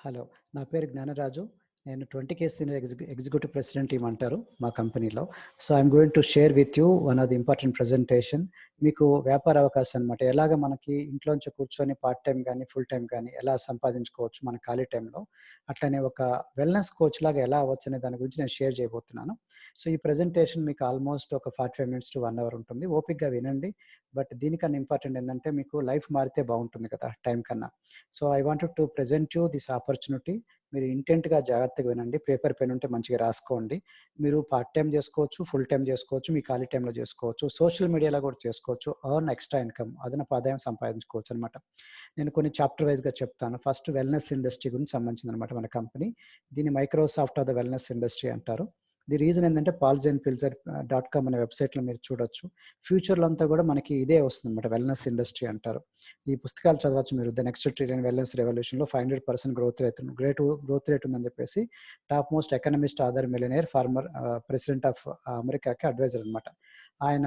Hello. నా పేరు జ్ఞానరాజు. నేను 20K senior executive president team అంటారు మా కంపెనీలో. So, I'm going to share with you one of the important presentation. మీకు వ్యాపార అవకాశం అనమాట. ఎలాగ మనకి ఇంట్లోంచి కూర్చొని పార్ట్ టైమ్ గానీ, ఫుల్ టైమ్ గానీ ఎలా సంపాదించుకోవచ్చు మన ఖాళీ టైంలో. అట్లనే ఒక వెల్‌నెస్ కోచ్‌లాగా ఎలా అవ్వచ్చనే దాని గురించి నేను షేర్ చేయబోతున్నాను. సో, ఈ ప్రెజెంటేషన్ మీకు ఆల్‌మోస్ట్ ఒక 45 మినిట్స్ టు 1 అవర్ ఉంటుంది. ఓపికగా వినండి. బట్ దీనికన్నా ఇంపార్టెంట్ ఏందంటే మీకు లైఫ్ మారితే బావుంటుంది కదా! టైం కన్నా. So, I wanted to present you this opportunity. మీరు ఇంటెంట్‌గా జాగ్రత్తగా వినండి. పేపర్, పెన్ ఉంటే మంచిగా రాసుకోండి. మీరు పార్ట్ టైమ్ చేసుకోవచ్చు, ఫుల్ టైమ్ చేసుకోవచ్చు, మీ ఖాళీ టైంలో చేసుకోవచ్చు. సోషల్ మీడియాలో కూడా చేసుకోవచ్చు. ఎర్న్ ఎక్స్‌ట్రా ఇన్‌కమ్ అదనపు ఆదాయం సంపాదించుకోవచ్చనమాట. నేను కొన్ని చాప్టర్ వైస్‌గా చెప్తాను. ఫస్ట్ వెల్‌నెస్ ఇండస్ట్రీ గురించి సంబంధించిందనమాట మన కంపెనీ. దీన్ని Microsoft of the wellness industry అంటారు. ది రీజన్ ఏందంటే పాల్స్ అండ్ పిల్జర్ .com అనే వెబ్‌సైట్‌లో మీరు చూడొచ్చు. ఫ్యూచర్‌లో అంతా కూడా మనకి ఇదే వస్తుందనమాట. వెల్‌నెస్ ఇండస్ట్రీ అంటారు. ఈ పుస్తకాలు చదవచ్చు మీరు. 'ద నెక్స్ట్ ట్రిలియన్ వెల్‌నెస్ రెవల్యూషన్‌లో 500% గ్రోత్ రేట్ ఉందని చెప్పేసి top most economist author millionaire former president of అమెరికాకి అడ్వైజర్ అనమాట. ఆయన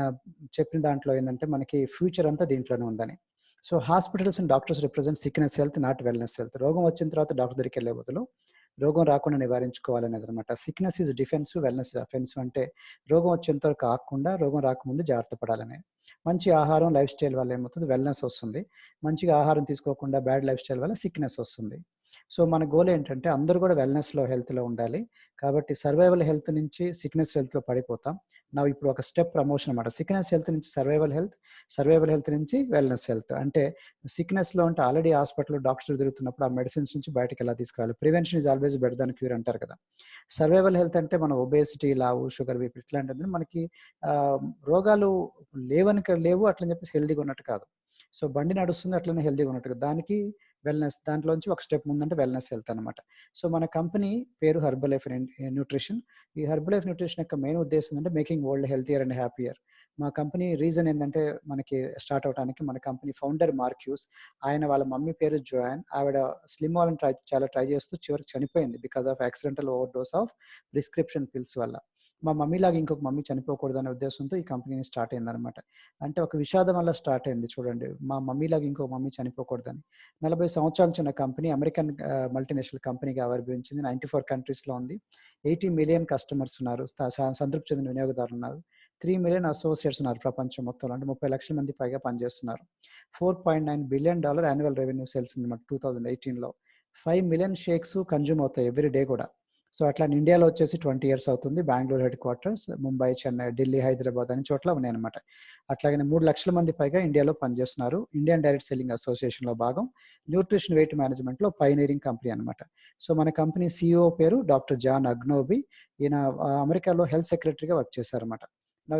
చెప్పిన దాంట్లో ఏందంటే మనకి ఫ్యూచర్ అంతా దీంట్లోనే ఉందని. So, hospitals and doctors represent sickness health not wellness health. రోగం వచ్చిన తర్వాత డాక్టర్ దగ్గరికెళ్ళే బదులు రోగం రాకుండా నివారించుకోవాలనేదనమాట. Sickness is defensive, wellness is offensive. అంటే రోగం వచ్చేంత వరకు ఆగకుండా రోగం రాకముందు జాగ్రత్త పడాలని. మంచి ఆహారం, లైఫ్ స్టైల్ వల్ల ఏమవుతుంది వెల్‌నెస్ వస్తుంది. మంచిగా ఆహారం తీసుకోకుండా బ్యాడ్ లైఫ్ స్టైల్ వల్ల సిక్‌నెస్ వస్తుంది. సో, మన గోల్ ఏంటంటే అందరూ కూడా వెల్‌నెస్‌లో, హెల్త్‌లో ఉండాలి. కాబట్టి సర్వైవల్ హెల్త్ నుంచి సిక్‌నెస్ హెల్త్‌లో పడిపోతాం. ఇప్పుడు ఒక స్టెప్ ప్రమోషన్ అనమాట. సిక్‌నెస్ హెల్త్ నుంచి సర్వైవల్ హెల్త్, సర్వైవల్ హెల్త్ నుంచి వెల్‌నెస్ హెల్త్. అంటే సిక్‌నెస్‌లో ఉంటే ఆల్రెడీ హాస్పిటల్‌లో డాక్టర్స్ తిరుగుతున్నప్పుడు ఆ మెడిసిన్స్ నుంచి బయటకెలా తీసుకురావాలి. Prevention is always better than cure అంటారు కదా! సర్వైవల్ హెల్త్ అంటే మన ఒబేసిటీ, లావు, షుగర్, బీపీ ఇట్లాంటిది మనకి ఆహ్, రోగాలు లేవు అట్లని చెప్పేసి హెల్తీగా ఉన్నట్టు కాదు. సో, బండి నడుస్తుంది అట్లనే హెల్తీగా ఉన్నట్టుగా. దానికి వెల్‌నెస్ దాంట్లోంచి ఒక స్టెప్ ముందంటే వెల్‌నెస్ హెల్త్ అనమాట. సో, మన కంపెనీ పేరు హెర్బలైఫ్ న్యూట్రిషన్. ఈ హెర్బలైఫ్ న్యూట్రిషన్ యొక్క మెయిన్ ఉద్దేశ్యం ఏంటంటే making world healthier and happier. మా కంపెనీ రీజన్ ఏందంటే మనకి స్టార్ట్ అవ్వడానికి మన కంపెనీ ఫౌండర్ మార్క్యూస్. ఆయన వాళ్ళ మమ్మీ పేరు జోయాన్. ఆవిడ స్లిమ్ అవ్వాలని చాలా ట్రై చేస్తూ చివరికి చనిపోయింది. Because of accidental overdose of prescription pills వల్ల. మా మమ్మీలాగా ఇంకొక మమ్మీ చనిపోకూడదనే ఉద్దేశంతో ఈ కంపెనీ స్టార్ట్ అయిందనమాట. అంటే ఒక విషాదం వల్ల స్టార్ట్ అయింది చూడండి. మా మమ్మీలాగా ఇంకో మమ్మీ చనిపోకూడదని. 40 సంవత్సరాల చిన్న కంపెనీ అమెరికన్ మల్టీనేషనల్ కంపెనీగా ఆవిర్భవించింది. 94 కంట్రీస్‌లో ఉంది. 80 మిలియన్ కస్టమర్స్ ఉన్నారు. సంతృప్తి చెందిన వినియోగదారులున్నారు. 3 మిలియన్ అసోసియేట్స్ ఉన్నారు ప్రపంచం మొత్తంలో. అంటే 30,00,000 మంది పైగా పనిచేస్తున్నారు. $4.9 బిలియన్ యాన్యువల్ రెవెన్యూ సేల్స్ ఉందన్నమాట 2018లో. 5 మిలియన్ షేక్స్ కన్జ్యూమ్ అవుతాయి ఎవ్రీ డే కూడా. సో, అట్లా ఇండియాలో వచ్చేసి 20 ఇయర్స్ అవుతుంది. బెంగుళూరు హెడ్ క్వార్టర్స్, ముంబై, చెన్నై, ఢిల్లీ, హైదరాబాద్ అన్ని చోట్ల ఉన్నాయన్నమాట. అట్లాగనే 3,00,000 మంది పైగా ఇండియాలో పనిచేస్తున్నారు. ఇండియన్ డైరెక్ట్ సెల్లింగ్ అసోసియేషన్‌లో భాగం. న్యూట్రిషన్ వెయిట్ మేనేజ్మెంట్‌లో పైనీరింగ్ కంపెనీ అనమాట. సో, మన కంపెనీ సీఈఓ పేరు డాక్టర్ జాన్ అగ్నోబి. ఈయన అమెరికాలో హెల్త్ సెక్రటరీగా వర్క్ చేశారన్నమాట.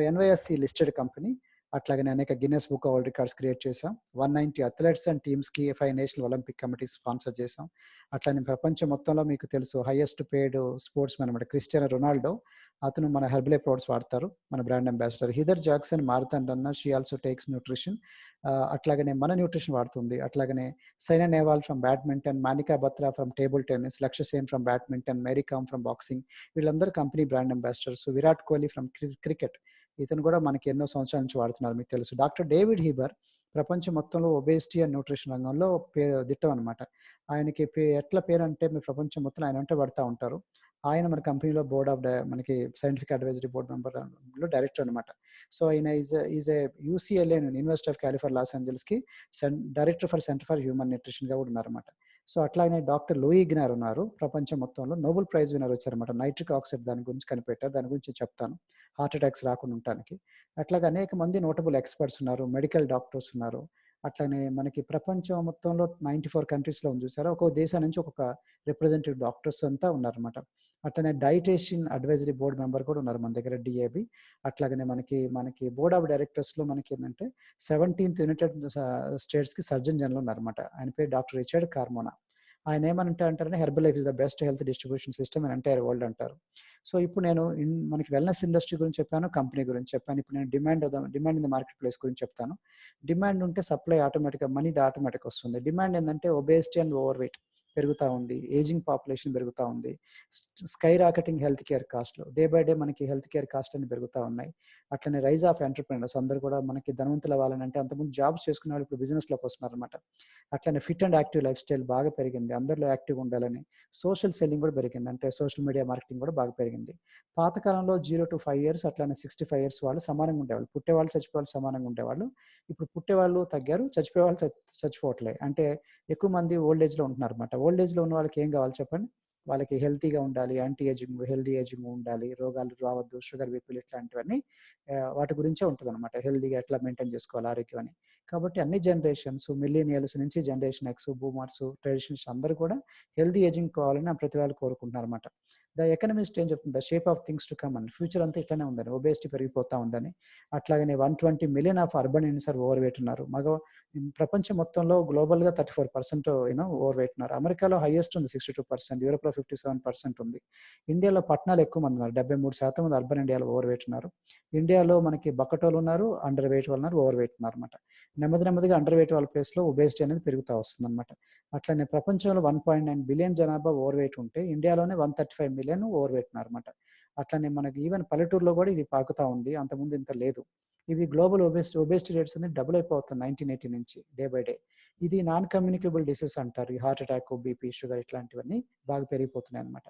NYSC listed company. అట్లాగనే అనేక Guinness book of world records create చేశాం. 190 అథ్లెట్స్ అండ్ టీమ్స్‌కి 5 నేషనల్ ఒలింపిక్ కమిటీస్ స్పాన్సర్ చేశాం. అట్లనే ప్రపంచం మొత్తంలో మీకు తెలుసు హైయెస్ట్ పెయిడ్ స్పోర్ట్స్‌మన్ అనమాట క్రిస్టియానో రొనాల్డో. అతను మన హెర్బలైఫ్ ప్రొడక్ట్స్ వాడతారు. మన brand ambassador. Heather Jackson marathon runner. She also takes nutrition. అట్లాగనే మన న్యూట్రిషన్ వాడుతుంది. అట్లాగనే Saina Nehwal from badminton, Manika Batra from table tennis, Lakshya Sen from badminton, Mary Kom from boxing. వీళ్ళందరూ company brand ambassadors. Virat Kohli from cricket. ఇతను కూడా మనకి ఎన్నో సంవత్సరాల నుంచి వాడుతున్నారు మీకు తెలుసు. డాక్టర్ డేవిడ్ హీబర్ ప్రపంచం మొత్తంలో ఒబేసిటీ అండ్ న్యూట్రిషన్ రంగంలో దిట్టం అనమాట. ఆయనకి ఎట్లా పేరంటే మీరు ప్రపంచం మొత్తంలో ఆయన వెంట పడతా ఉంటారు. ఆయన మన కంపెనీలో బోర్డ్ ఆఫ్ మనకి సైంటిఫిక్ అడ్వైజరీ బోర్డ్ మెంబర్‌లో డైరెక్టర్ అనమాట. సో, ఆయన is a UCLA university of California Los ఏంజెల్స్‌కి director for center for human న్యూట్రిషన్‌గా కూడా ఉన్నారన్నమాట. సో, అట్లాగనే డాక్టర్ లూయి ఇగ్నార్ ఉన్నారు. ప్రపంచం మొత్తంలో నోబెల్ ప్రైజ్ విన్నర్ వచ్చారన్నమాట. నైట్రిక్ ఆక్సైడ్ దాని గురించి కనిపెట్టారు. దాని గురించి చెప్తాను. హార్ట్ అటాక్స్ రాకుండా ఉండటానికి. అట్లాగే అనేక మంది నోటబుల్ ఎక్స్‌పర్ట్స్ ఉన్నారు. మెడికల్ డాక్టర్స్ ఉన్నారు. అట్లనే మనకి ప్రపంచం మొత్తంలో 94 కంట్రీస్‌లో ఉంది చూసారా? ఒక్కొక్క దేశం నుంచి ఒక్కొక్క రిప్రజెంటేటివ్ డాక్టర్స్ అంతా ఉన్నారన్నమాట. అట్లనే డైటీషియన్ అడ్వైజరీ బోర్డ్ మెంబర్ కూడా ఉన్నారు మన దగ్గర డీఏబీ. అట్లాగనే మనకి బోర్డ్ ఆఫ్ డైరెక్టర్స్‌లో మనకేందంటే 17థ్ యునైటెడ్ స్టేట్స్‌కి సర్జన్ జనరల్ ఉన్నారన్నమాట. ఆయన పేరు డాక్టర్ రిచర్డ్ కార్మోనా. ఆయన ఏమనంటే Herbalife is the best health distribution system in entire world అంటారు. సో, ఇప్పుడు నేను మనకి వెల్‌నెస్ ఇండస్ట్రీ గురించి చెప్పాను. కంపెనీ గురించి చెప్పాను. ఇప్పుడు నేను demand in the market place గురించి చెప్తాను. డిమాండ్ ఉంటే సప్లై ఆటోమేటిక్‌గా మనీ ఆటోమేటిక్‌గా వస్తుంది. డిమాండ్ ఏందంటే ఒబేసిటీ అండ్ ఓవర్ వెయిట్. పెరుగుతూ ఉంది, ఏజింగ్ పాపులేషన్ పెరుగుతూ ఉంది, స్కై రాకెటింగ్ హెల్త్ కేర్ కాస్ట్లు, డే బై డే మనకి హెల్త్ కేర్ కాస్ట్ అని పెరుగుతూ ఉన్నాయి. అట్లనే రైజ్ ఆఫ్ ఎంటర్‌ప్రెన్యూర్స్ అందరూ కూడా మనకి ధనవంతులు అవ్వాలనంటే అంతకుముందు జాబ్స్ చేసుకునే వాళ్ళు ఇప్పుడు బిజినెస్‌లోకి వస్తున్నారనమాట. అట్లనే fit and active life style బాగా పెరిగింది. అందరిలో యాక్టివ్‌గా ఉండాలని. సోషల్ సెల్లింగ్ కూడా పెరిగింది. అంటే సోషల్ మీడియా మార్కెటింగ్ కూడా బాగా పెరిగింది. పాతకాలంలో 0-5 ఇయర్స్ అట్లనే 65 ఇయర్స్ వాళ్ళు సమానంగా ఉండేవాళ్ళు. పుట్టేవాళ్ళు, చచ్చిపోయేవాళ్ళు సమానంగా ఉండేవాళ్ళు. ఇప్పుడు పుట్టేవాళ్ళు తగ్గారు, చచ్చిపోయేవాళ్ళు చచ్చిపోవట్లే. అంటే ఎక్కువ మంది ఓల్డ్ ఏజ్‌లో ఉంటున్నారన్నమాట. ఓల్డ్ ఏజ్‌లో ఉన్న వాళ్ళకి ఏం కావాలి చెప్పండి? వాళ్ళకి హెల్తీగా ఉండాలి, యాంటీ ఏజింగ్, హెల్తీ ఏజింగ్ ఉండాలి, రోగాలు రావద్దు, షుగర్, బీపీలు ఇట్లాంటివన్నీ వాటి గురించే ఉంటదన్నమాట. హెల్తీగా ఎట్లా మెయింటైన్ చేసుకోవాలి ఆరోగ్యం అని. కాబట్టి అన్ని జనరేషన్స్ మిలీనియల్స్ నుంచి జనరేషన్ ఎక్స్, బూమర్స్, ట్రెడిషనల్స్ అందరూ కూడా హెల్తీ ఏజింగ్ కావాలని ప్రతి వాళ్ళు కోరుకుంటున్నారన్నమాట. ద ఎకనమిస్ట్ ఏం చెప్తుంది? The shape of things to come అని. ఫ్యూచర్ అంతా ఇట్లానే ఉందని. ఒబేసిటీ పెరిగిపోతా ఉందని. అట్లాగనే 120 million of urban Indians are overweight ఉన్నారు. ప్రపంచం మొత్తంలో గ్లోబల్‌గా 34% ఓవర్ వెయిట్ ఉన్నారు. అమెరికాలో హైయెస్ట్ ఉంది 62%, యూరోప్‌లో 57% ఉంది. ఇండియాలో పట్టణాలు ఎక్కువ మంది ఉన్నారు. 73% మంది అర్బన్ ఇండియాలో ఓవర్ వెయిట్ ఉన్నారు. ఇండియాలో మనకి బక్కటోళ్ళు ఉన్నారు, అండర్ వెయిట్ వాళ్ళు ఉన్నారు, ఓవర్ వెయిట్ ఉన్నారన్నమాట. నెమ్మదిగా అండర్ వెయిట్ వాళ్ళ ప్లేస్‌లో ఒబేసిటీ అనేది పెరుగుతా వస్తుందన్నమాట. అట్లనే ప్రపంచంలో 1.9 బిలియన్ జనాభా ఓవర్ వెయిట్ ఉంటే ఇండియాలోనే 135 మిలియన్ ఓవర్ వెయిట్ ఉన్నారన్నమాట. అట్లనే మనకి ఈవెన్ పల్లెటూరులో కూడా ఇది పాకుతా ఉంది. అంతకుముందు ఇంత లేదు. ఇవి గ్లోబల్ ఒబేసిటీ రేట్స్ అనేది డబుల్ అయిపోతుంది 1980 నుంచి డే బై డే. ఇది నాన్ కమ్యూనికేబుల్ డిసీజ్ అంటారు. ఈ హార్ట్ అటాక్, బీపీ, షుగర్ ఇట్లాంటివన్నీ బాగా పెరిగిపోతున్నాయి అన్నమాట.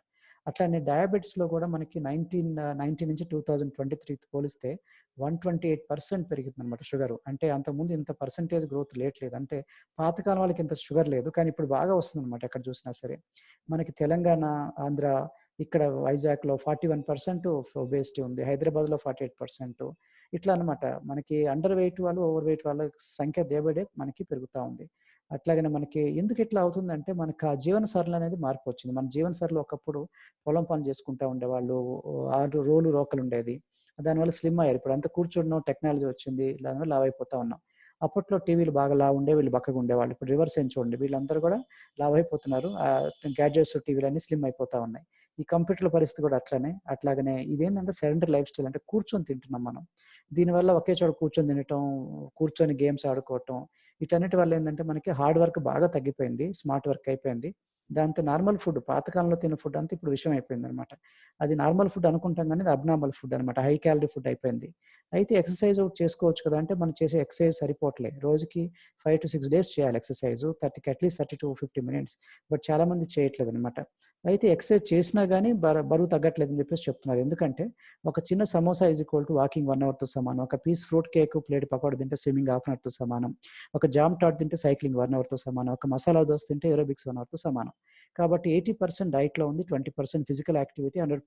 అట్లానే డయాబెటిస్‌లో కూడా మనకి 1990 నుంచి 2023 పోలిస్తే 128% పెరిగిందన్నమాట షుగరు. అంటే అంతకుముందు ఇంత పర్సెంటేజ్ గ్రోత్ లేట్లేదు. అంటే పాతకాలం వాళ్ళకి ఇంత షుగర్ లేదు. కానీ ఇప్పుడు బాగా వస్తుందన్నమాట ఎక్కడ చూసినా సరే. మనకి తెలంగాణ, ఆంధ్ర, ఇక్కడ వైజాగ్‌లో 41% ఒబేసిటీ ఉంది. హైదరాబాద్‌లో 48%. ఇట్లా అన్నమాట. మనకి అండర్ వెయిట్ వాళ్ళు, ఓవర్ వెయిట్ వాళ్ళ సంఖ్య డే బై డే మనకి పెరుగుతా ఉంది. అట్లాగనే మనకి ఎందుకు ఇట్లా అవుతుందంటే మనకు ఆ జీవన సరళి అనేది మార్పొచ్చింది. మన జీవన సరళి ఒకప్పుడు పొలం పని చేసుకుంటా ఉండేవాళ్ళు. రోలు రోకలుండేది. దానివల్ల స్లిమ్ అయ్యారు. ఇప్పుడంతా కూర్చోవడం, టెక్నాలజీ వచ్చింది. దానివల్ల లావైపోతా ఉన్నాం. అప్పట్లో టీవీలు బాగా లావుండేవి. వీళ్ళు బక్కగా ఉండేవాళ్ళు. ఇప్పుడు రివర్స్ అయింది చూడండి. వీళ్ళందరూ కూడా లావైపోతున్నారు. గ్యాడ్జెట్స్, టీవీలన్నీ స్లిమ్ అయిపోతా ఉన్నాయి. ఈ కంప్యూటర్ల పరిస్థితి కూడా అట్లనే. అట్లాగనే ఇదేంటంటే సెడెంటరీ లైఫ్ స్టైల్ అంటే కూర్చొని తింటున్నాం మనం. దీనివల్ల ఒకే చోట కూర్చొని తినటం, కూర్చొని గేమ్స్ ఆడుకోవటం, వీటన్నిటి వల్ల ఏందంటే మనకి హార్డ్ వర్క్ బాగా తగ్గిపోయింది. స్మార్ట్ వర్క్ అయిపోయింది. దాంతో నార్మల్ ఫుడ్ పాతకాలంలో తిన్న ఫుడ్ అంతా ఇప్పుడు విషం అయిపోయిందనమాట. అది నార్మల్ ఫుడ్ అనుకుంటాం గానీ అది అబ్నార్మల్ ఫుడ్ అనమాట. హై క్యాలరీ ఫుడ్ అయిపోయింది. అయితే ఎక్సర్‌సైజ్ ఒకటి చేసుకోవచ్చు కదా! అంటే మనం చేసే ఎక్సర్‌సైజ్ సరిపోవట్లే. రోజుకి 5-6 డేస్ చేయాలి ఎక్సర్‌సైజు. At least 30-50 minutes. బట్ చాలా మంది చేయట్లేదనమాట. అయితే ఎక్సర్‌సైజ్ చేసినా గానీ బరువు తగ్గట్లేదని చెప్పేసి చెప్తున్నారు. ఎందుకంటే ఒక చిన్న samosa is equal to walking 1 అవర్‌తో సమానం. ఒక piece fruit cake, plate pakodi తింటే స్విమ్మింగ్ హాఫ్ అన్ అవర్‌తో సమానం. ఒక జామ్ టాట్ తింటే సైక్లింగ్ 1 అవర్‌తో సమానం. ఒక మసాలా దోస తింటే ఏరోబిక్స్ 1 అవర్‌తో సమానం. కాబట్టి 80% డైట్‌లో ఉంది. 20% ఫిజికల్ యాక్టివిటీ, 100%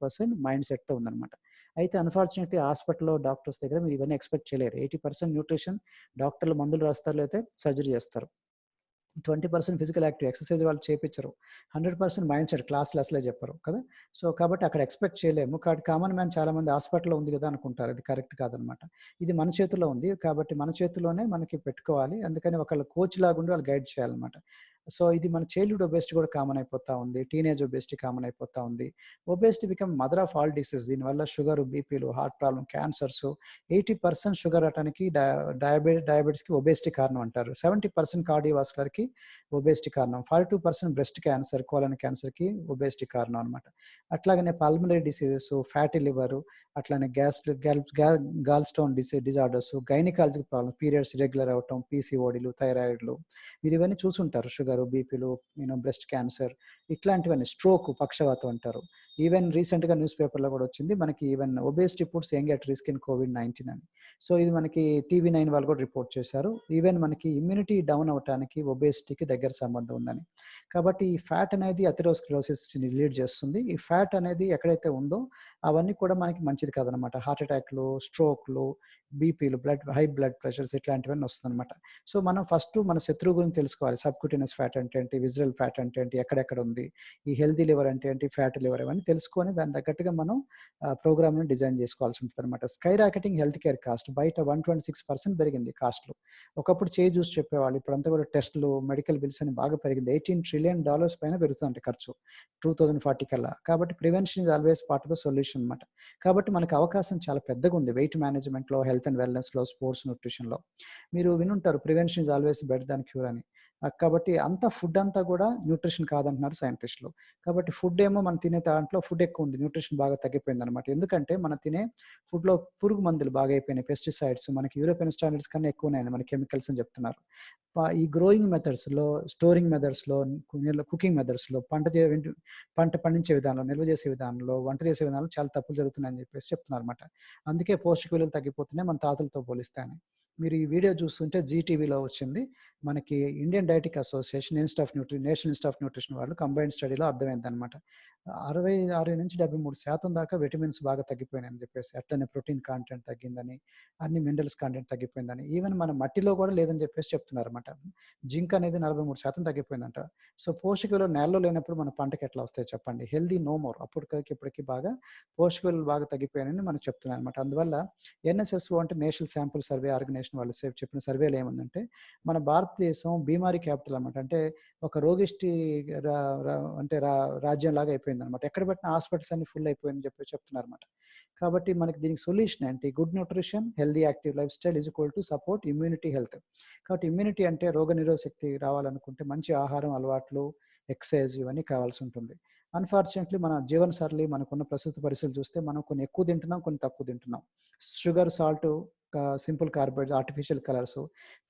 మైండ్ సెట్‌తో ఉందన్నమాట. అయితే అన్‌ఫార్చునేట్‌లీ హాస్పిటల్‌లో, డాక్టర్స్ దగ్గర మీరు ఇవన్నీ ఎక్స్‌పెక్ట్ చేయలేరు. 80% న్యూట్రిషన్, డాక్టర్లు మందులు రాస్తారు, లేకపోతే సర్జరీ చేస్తారు. 20% ఫిజికల్ యాక్టివ్ ఎక్సర్‌సైజ్ వాళ్ళు చేపిచ్చరు. 100% మైండ్ సెట్ క్లాస్‌లు అసలే చెప్పరు కదా! సో, కాబట్టి అక్కడ ఎక్స్‌పెక్ట్ చేయలేము. కాబట్టి కామన్ మ్యాన్ చాలా మంది హాస్పిటల్‌లో ఉంది గదా! అనుకుంటారు. అది కరెక్ట్ కాదనమాట. ఇది మన చేతుల్లో ఉంది. కాబట్టి మన చేతుల్లోనే మనకి పెట్టుకోవాలి. అందుకని ఒకళ్ళ కోచ్ లాగుండి వాళ్ళు గైడ్ చేయాలనమాట. సో, ఇది మన చైల్డ్‌హుడ్ ఒబేసిటీ కూడా కామన్ అయిపోతా ఉంది. టీనేజ్ ఒబేసిటీ కామన్ అయిపోతా ఉంది. Obesity become mother of all disease. దీనివల్ల షుగరు, బీపీలు, హార్ట్ ప్రాబ్లమ్, క్యాన్సర్సు 80% షుగర్ రావటానికి డయాబెటిస్‌కి ఒబేసిటీ కారణం అంటారు. 70% కార్డియోవాస్కులర్‌కి ఒబేసిటీ కారణం. 42% బ్రెస్ట్ క్యాన్సర్, కోలన్ క్యాన్సర్‌కి ఒబేసిటీ కారణం అనమాట. అట్లాగనే పల్మనరీ డిసీజెస్, ఫ్యాటీ లివరు, అట్లానే gastric gallstone disorders, gynaecology problems, periods irregular అవ్వటం, పీసీఓడీలు, థైరాయిడ్‌లు మీరు ఇవన్నీ చూసుంటారు. షుగరు, బీపీలు, బ్రెస్ట్ క్యాన్సర్ ఇట్లాంటివన్నీ, స్ట్రోక్, పక్షవాతం అంటారు. ఈవెన్ రీసెంట్‌గా న్యూస్ పేపర్‌లో కూడా వచ్చింది. మనకి even obesity puts young at risk in COVID-19 అని. సో, ఇది మనకి టీవీ9 వాళ్ళు కూడా రిపోర్ట్ చేశారు. ఈవెన్ మనకి ఇమ్యూనిటీ డౌన్ అవ్వటానికి ఒబేసిటీకి దగ్గర సంబంధం ఉందని. కాబట్టి ఈ ఫ్యాట్ అనేది అథెరోస్క్లెరోసిస్‌ని లీడ్ చేస్తుంది. ఈ ఫ్యాట్ అనేది ఎక్కడైతే ఉందో అవన్నీ కూడా మనకి మంచిది కాదనమాట. హార్ట్ అటాక్‌లు, స్ట్రోక్‌లు, బీపీలు, హై బ్లడ్ ప్రెషర్స్ ఇట్లాంటివన్నీ వస్తుందనమాట. సో, మనం ఫస్టు మన శత్రువు గురించి తెలుసుకోవాలి. సబ్‌క్యూటేనియస్ ఫ్యాట్ అంటే ఏంటి? విసరల్ ఫ్యాట్ అంటే ఏంటి? ఎక్కడెక్కడ ఉంది? ఈ హెల్తీ లివర్ అంటే ఏంటి? ఫ్యాటీ లివర్ ఇవన్నీ తెలుసుకొని దానికి తగ్గట్టుగా మనం ప్రోగ్రామ్‌ని డిజైన్ చేసుకోవాల్సి ఉంటదనమాట. Sky rocketing health care cost బయట 126% పెరిగింది కాస్ట్‌లు. ఒకప్పుడు చేయి చూసి చెప్పేవాళ్ళు. ఇప్పుడంతా కూడా టెస్ట్‌లు, మెడికల్ బిల్స్ అని బాగా పెరిగింది. $18 ట్రిలియన్ పైన పెరుగుతుందంట ఖర్చు 2040 కల్లా. కాబట్టి prevention is always part of the solution అనమాట. కాబట్టి మనకు అవకాశం చాలా పెద్దగుంది. వెయిట్ మేనేజ్‌మెంట్‌లో, హెల్త్ అండ్ వెల్‌నెస్‌లో, స్పోర్ట్స్ న్యూట్రిషన్‌లో. మీరు వినుంటారు prevention is always better than cure అని. కాబట్టి అంతా ఫుడ్ అంతా కూడా న్యూట్రిషన్ కాదంటున్నారు సైంటిస్టులు. కాబట్టి ఫుడ్ ఏమో మనం తినే దాంట్లో ఫుడ్ ఎక్కువ ఉంది. న్యూట్రిషన్ బాగా తగ్గిపోయిందనమాట. ఎందుకంటే మనం తినే ఫుడ్‌లో పురుగు మందులు బాగా అయిపోయినాయి. పెస్టిసైడ్స్ మనకి యూరోపియన్ స్టాండర్డ్స్ కన్నా ఎక్కువున్నాయండి. మన కెమికల్స్ అని చెప్తున్నారు. ఈ గ్రోయింగ్ మెథడ్స్‌లో, స్టోరింగ్ మెథడ్స్‌లో, కుకింగ్ మెథడ్స్‌లో పంట పండించే విధానంలో, నిల్వ చేసే విధానంలో, వంట చేసే విధానంలో చాలా తప్పులు జరుగుతున్నాయని చెప్పేసి చెప్తున్నారన్నమాట. అందుకే పోషక విలువలు తగ్గిపోతున్నాయి మన తాతలతో పోలిస్తే అని. మీరు ఈ వీడియో చూస్తుంటే జీటీవీలో వచ్చింది. మనకి Indian dietetic association, national institute of nutrition వాళ్ళు కంబైన్డ్ స్టడీలో అర్థమైందనమాట. 66-73% దాకా విటమిన్స్ బాగా తగ్గిపోయినాయని చెప్పేసి. అట్లనే ప్రోటీన్ కంటెంట్ తగ్గిందని, అన్ని మినరల్స్ కంటెంట్ తగ్గిపోయిందని, ఈవెన్ మన మట్టిలో కూడా లేదని చెప్పేసి చెప్తున్నారన్నమాట. జింక్ అనేది 43% తగ్గిపోయిందంట. సో పోషక విలువలు నేలలో లేనప్పుడు మన పంటకి ఎట్లా వస్తాయి చెప్పండి? Healthy no more. అప్పటికి ఇప్పటికి బాగా పోషక విలువలు బాగా తగ్గిపోయాయని మనకు చెప్తున్నారన్నమాట. అందువల్ల ఎన్ఎస్ఎస్ఓ అంటే నేషనల్ శాంపుల్ సర్వే ఆర్గనైజేషన్ వాళ్ళు చెప్పిన సర్వేలో ఏముందంటే, మన భారతదేశం బీమారీ క్యాపిటల్ అన్నమాట. అంటే ఒక రోగిష్టి రా రా అంటే రాజ్యంలాగా అయిపోయిందనమాట. ఎక్కడ పెట్టిన హాస్పిటల్స్ అన్ని ఫుల్ అయిపోయాయని చెప్పి చెప్తున్నారన్నమాట. కాబట్టి మనకి దీనికి సొల్యూషన్ ఏంటి? Good nutrition, healthy active life style is equal to support immunity health. కాబట్టి ఇమ్యూనిటీ అంటే రోగనిరోధక శక్తి రావాలనుకుంటే మంచి ఆహారం అలవాట్లు, ఎక్సర్సైజ్ ఇవన్నీ కావాల్సి ఉంటుంది. అన్‌ఫార్చునేట్‌లీ మన జీవన సరళి మనకున్న ప్రస్తుత పరిస్థితులు చూస్తే మనం కొన్ని ఎక్కువ తింటున్నాం, కొన్ని తక్కువ తింటున్నాం. Sugar, salt, simple carbohydrates, artificial colours,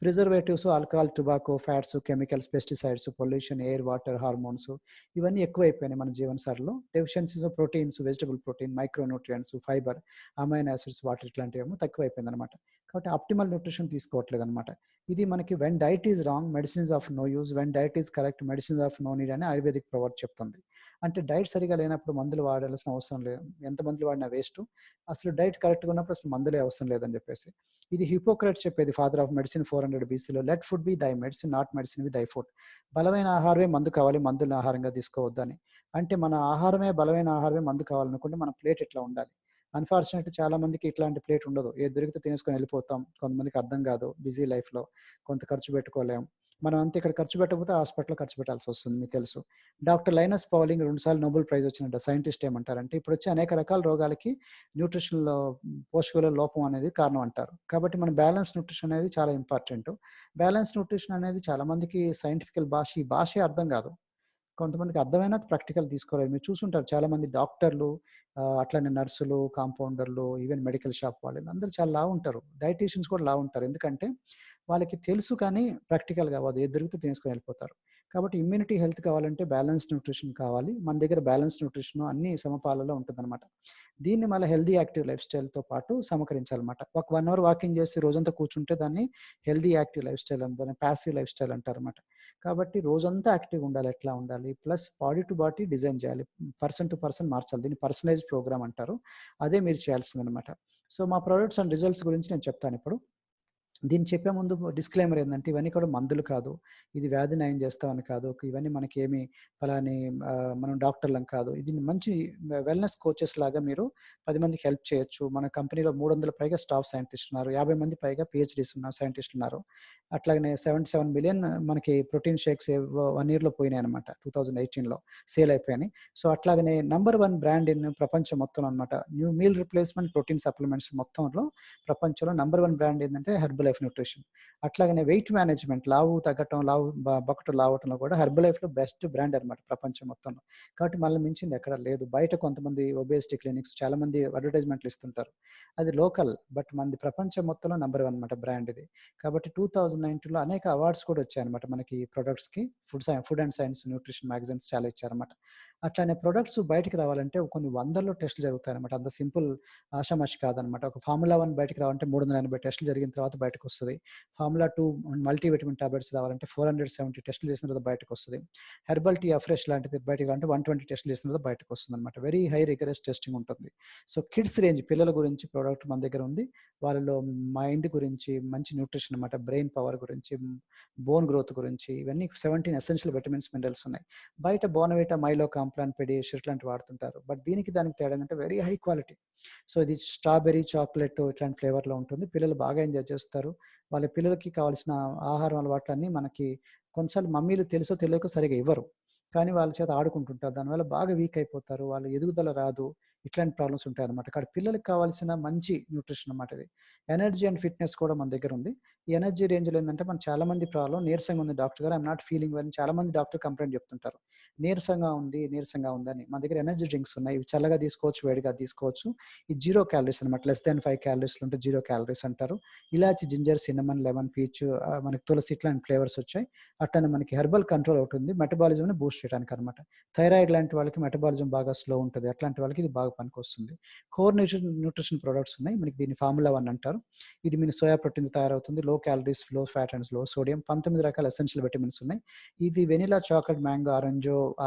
preservatives, alcohol, tobacco, fats, chemicals, pesticides, pollution, air, water, hormones ఇవన్నీ ఎక్కువైపోయినాయి మన జీవన సరళిలో. Deficiencies of proteins, vegetable protein, micro nutrients, fibre, amino acids, water ఇట్లాంటివేమో తక్కువైపోయిందనమాట. కాబట్టి ఆప్టిమల్ న్యూట్రిషన్ తీసుకోవట్లేదనమాట. ఇది మనకి when diet is wrong, medicines of no use, when diet is correct, medicines of no need అని ఆయుర్వేదిక్ ప్రొవర్బ్ చెప్తుంది. అంటే డైట్ సరిగ్గా లేనప్పుడు మందులు వాడాల్సిన అవసరం లేదు. ఎంత మందులు వాడినా వేస్టు. అసలు డైట్ కరెక్ట్‌గా ఉన్నప్పుడు అసలు మందులే అవసరం లేదని చెప్పేసి. ఇది హిప్పోక్రట్స్ చెప్పేది, ఫాదర్ ఆఫ్ మెడిసిన్ 400 బీసీలో. లెట్ ఫుడ్ బి దై మెడిసిన్, నాట్ మెడిసిన్ బి దై ఫుడ్. బలమైన ఆహారమే మందు కావాలి, మందుల్ని ఆహారంగా తీసుకోవద్దని. అంటే మన ఆహారమే బలమైన ఆహారమే మందు కావాలనుకుంటే మన ప్లేట్ ఎట్లా ఉండాలి? అన్‌ఫార్చునేట్‌లీ చాలా మందికి ఇట్లాంటి ప్లేట్ ఉండదు. ఏది దొరికితే తినేసుకొని వెళ్ళిపోతాం. కొంతమందికి అర్థం కాదు. బిజీ లైఫ్‌లో కొంత ఖర్చు పెట్టుకోలేం. మనం అంతే ఇక్కడ ఖర్చు పెట్టకపోతే హాస్పిటల్‌లో ఖర్చు పెట్టాల్సొస్తుంది మీకు తెలుసు. డాక్టర్ లైనస్ పౌలింగ్ 2 సార్లు నోబెల్ ప్రైజ్ వచ్చిన సైంటిస్ట్ ఏమంటారంటే, ఇప్పుడొచ్చే అనేక రకాల రోగాలకి న్యూట్రిషన్‌లో పోషక విలువల లోపం అనేది కారణం అంటారు. కాబట్టి మన బ్యాలెన్స్ న్యూట్రిషన్ అనేది చాలా ఇంపార్టెంటు. బ్యాలెన్స్ న్యూట్రిషన్ అనేది చాలా మందికి సైంటిఫికల్ భాష, ఈ భాషే అర్థం కాదు. కొంతమందికి అర్థమైనా ప్రాక్టికల్ తీసుకోలేరు. మీరు చూసుంటారు చాలామంది డాక్టర్లు, అట్లనే నర్సులు, కాంపౌండర్లు, ఈవెన్ మెడికల్ షాప్ వాళ్ళు వీళ్ళందరూ చాలా లావుంటారు. డైటీషియన్స్ కూడా లావుంటారు. ఎందుకంటే వాళ్ళకి తెలుసు కానీ ప్రాక్టికల్‌గా అవ్వదు. ఏది దొరికితే తినేసుకొని వెళ్ళిపోతారు. కాబట్టి ఇమ్యూనిటీ హెల్త్ కావాలంటే బ్యాలెన్స్డ్ న్యూట్రిషన్ కావాలి. మన దగ్గర బ్యాలెన్స్డ్ న్యూట్రిషన్ అన్ని సమపాలలో ఉంటుందన్నమాట. దీన్ని మళ్ళీ హెల్తీ యాక్టివ్ లైఫ్ స్టైల్‌తో పాటు సమకరించాలన్నమాట. ఒక 1 అవర్ వాకింగ్ చేసి రోజంతా కూర్చుంటే దాన్ని హెల్తీ యాక్టివ్ లైఫ్ స్టైల్ దాన్ని పాసివ్ లైఫ్ స్టైల్ అంటారన్నమాట. కాబట్టి రోజంతా యాక్టివ్‌గా ఉండాలి. ఎట్లా ఉండాలి? Plus body to body design చేయాలి. పర్సన్ టు పర్సన్ మార్చాలి. దీన్ని పర్సనలైజ్డ్ ప్రోగ్రామ్ అంటారు. అదే మీరు చేయాల్సిందన్నమాట. సో మా ప్రొడక్ట్స్ అండ్ రిజల్ట్స్ గురించి నేను చెప్తానిప్పుడు. దీన్ని చెప్పే ముందు డిస్క్లైమర్ ఏందంటే, ఇవన్నీ కూడా మందులు కాదు. ఇది వ్యాధి నయం చేస్తామని కాదు. ఇవన్నీ మనకేమి ఫలాని మనం డాక్టర్‌లం కాదు. ఇది మంచి వెల్‌నెస్ కోచెస్ లాగా మీరు 10 మందికి హెల్ప్ చేయొచ్చు. మన కంపెనీలో 300 పైగా స్టాఫ్ సైంటిస్టులు ఉన్నారు. 50 మంది పైగా పీహెచ్‌డీస్ ఉన్న సైంటిస్టులు ఉన్నారు. అట్లాగనే 77 మిలియన్ మనకి ప్రోటీన్ షేక్స్ 1 ఇయర్‌లో పోయినాయన్నమాట. 2018లో సేల్ అయిపోయినాయి. సో, అట్లాగనే నంబర్ 1 బ్రాండ్ ఇన్ ప్రపంచం మొత్తంలో అన్నమాట. New meal replacement protein supplements మొత్తంలో ప్రపంచంలో నంబర్ 1 బ్రాండ్ ఏందంటే హెర్బలైఫ్ న్యూట్రిషన్. అట్లాగనే వెయిట్ మేనేజ్‌మెంట్, లావు తగ్గటం, బక్కట లావటంలో కూడా హెర్బలైఫ్‌లో బెస్ట్ బ్రాండ్ అన్నమాట ప్రపంచం మొత్తంలో. కాబట్టి మనల్ని మించింది ఎక్కడ లేదు. బయట కొంతమంది ఒబేసిటీ క్లినిక్స్ చాలామంది అడ్వర్టైజ్‌మెంట్లు ఇస్తుంటారు. అది లోకల్. బట్ మనది ప్రపంచం మొత్తంలో నంబర్ 1 అన్నమాట బ్రాండ్ ఇది. కాబట్టి 2019లో అనేక అవార్డ్స్ కూడా వచ్చాయన్నమాట మనకి ప్రొడక్ట్స్‌కి. Food and science nutrition magazines చాలా ఇచ్చారన్నమాట. అట్లానే ప్రొడక్ట్స్ బయటికి రావాలంటే కొన్ని వందల్లో టెస్టులు జరుగుతాయన్నమాట. అంత సింపుల్ ఆషామాషి కాదనమాట. ఒక ఫార్ములా 1 బయటికి రావాలంటే 380 టెస్టులు జరిగిన తర్వాత బయటకొస్తది. ఫార్ములా 2 మల్టీవిటమిన్ టాబ్లెట్స్ రావాలంటే 470 టెస్టులు చేసిన తర్వాత బయటకొస్తది. హెర్బల్ టీ అఫ్రెష్ లాంటిది బయటికి రావాలంటే 120 టెస్టులు చేసిన తర్వాత బయటకొస్తుందనమాట. వెరీ హై రిగరస్ టెస్టింగ్ ఉంటుంది. సో, కిడ్స్ రేంజ్ పిల్లల గురించి ప్రొడక్ట్ మన దగ్గర ఉంది. వాళ్ళలో మైండ్ గురించి, మంచి న్యూట్రిషన్ అనమాట, బ్రెయిన్ పవర్ గురించి, బోన్ గ్రోత్ గురించి ఇవన్నీ 17 ఎసెన్షియల్ విటమిన్స్, మినరల్స్ ఉన్నాయి. బయట బోర్న్‌విటా, మైలో, కాంప్లాన్, పెడియాష్యూర్ ఇట్లాంటివి వాడుతుంటారు. బట్ దీనికి దానికి తేడా ఏంటంటే వెరీ హై క్వాలిటీ. సో, ఇది స్ట్రాబెర్రీ, చాక్లెట్ ఇట్లాంటి ఫ్లేవర్‌లో ఉంటుంది. పిల్లలు బాగా ఎంజాయ్ చేస్తారు. వాళ్ళ పిల్లలకి కావాల్సిన ఆహారం అలవాట్లన్నీ మనకి కొన్నిసార్లు మమ్మీలు తెలుసో తెలియకో సరిగ్గా ఇవ్వరు. కానీ వాళ్ళ చేత ఆడుకుంటుంటారు. దానివల్ల బాగా వీక్ అయిపోతారు. వాళ్ళ ఎదుగుదల రాదు. ఇట్లాంటి ప్రాబ్లమ్స్ ఉంటాయన్నమాట. అక్కడ పిల్లలకి కావాల్సిన మంచి న్యూట్రిషన్ అన్నమాట ఇది. ఎనర్జీ అండ్ ఫిట్‌నెస్ కూడా మన దగ్గర ఉంది. ఈ ఎనర్జీ రేంజ్‌లో ఏందంటే మన చాలా మంది ప్రాబ్లమ్ నీరసంగా ఉంది డాక్టర్ గారు. I am not feeling well అని చాలా మంది డాక్టర్ కంప్లెయింట్ చెప్తుంటారు. నీరసంగా ఉందని. మన దగ్గర ఎనర్జీ డ్రింక్స్ ఉన్నాయి. ఇవి చల్లగా తీసుకోవచ్చు, వేడిగా తీసుకోవచ్చు. ఇది 0 క్యాలరీస్ అన్నమాట. లెస్ థాన్ 5 క్యాలరీస్‌లో ఉంటే 0 క్యాలరీస్ అంటారు. ఇలాచి, జింజర్, సిన్నమన్, లెమన్, పీచ్ మనకి తులసి ఇట్లాంటి ఫ్లేవర్స్ వచ్చాయి. అట్లనే మనకి హెర్బల్ కంట్రోల్ ఒకటి ఉంది. మెటబాలిజంని బూస్ట్ చేయడానికి అన్నమాట. థైరాయిడ్ లాంటి వాళ్ళకి మెటబాలిజం బాగా స్లో ఉంటది. అట్లాంటి వాళ్ళకి ఇది బాగా పనికొస్తుంది. కోర్ న్యూట్రిషన్ ప్రొడక్ట్స్ ఉన్నాయి. మనకి దీన్ని ఫార్ములా 1 అంటారు. ఇది మన సోయా ప్రోటీన్‌తో తయారవుతుంది. లో క్యాలరీస్, లో ఫ్యాట్ అండ్ లో సోడియం. 19 రకాల ఎసెన్షియల్ విటమిన్స్ ఉన్నాయి. ఇది vanilla, chocolate, mango,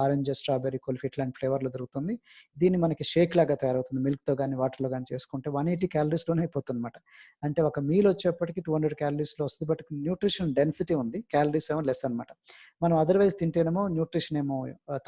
orange, strawberry, kulfi ఇట్లాంటి ఫ్లేవర్‌లో దొరుకుతుంది. దీన్ని మనకి షేక్ లాగా తయారవుతుంది. మిల్క్‌తో గాని, వాటర్‌లో గాని చేసుకుంటే 180 క్యాలరీస్‌లోనే అయిపోతుందన్నమాట. అంటే ఒక మీల్ వచ్చేప్పటికి 200 క్యాలరీస్‌లో వస్తది. బట్ న్యూట్రిషన్ డెన్సిటీ ఉంది. క్యాలరీస్ ఏమో లెస్ అన్నమాట. మనం అదర్‌వైజ్ తింటేనేమో న్యూట్రిషన్ ఏమో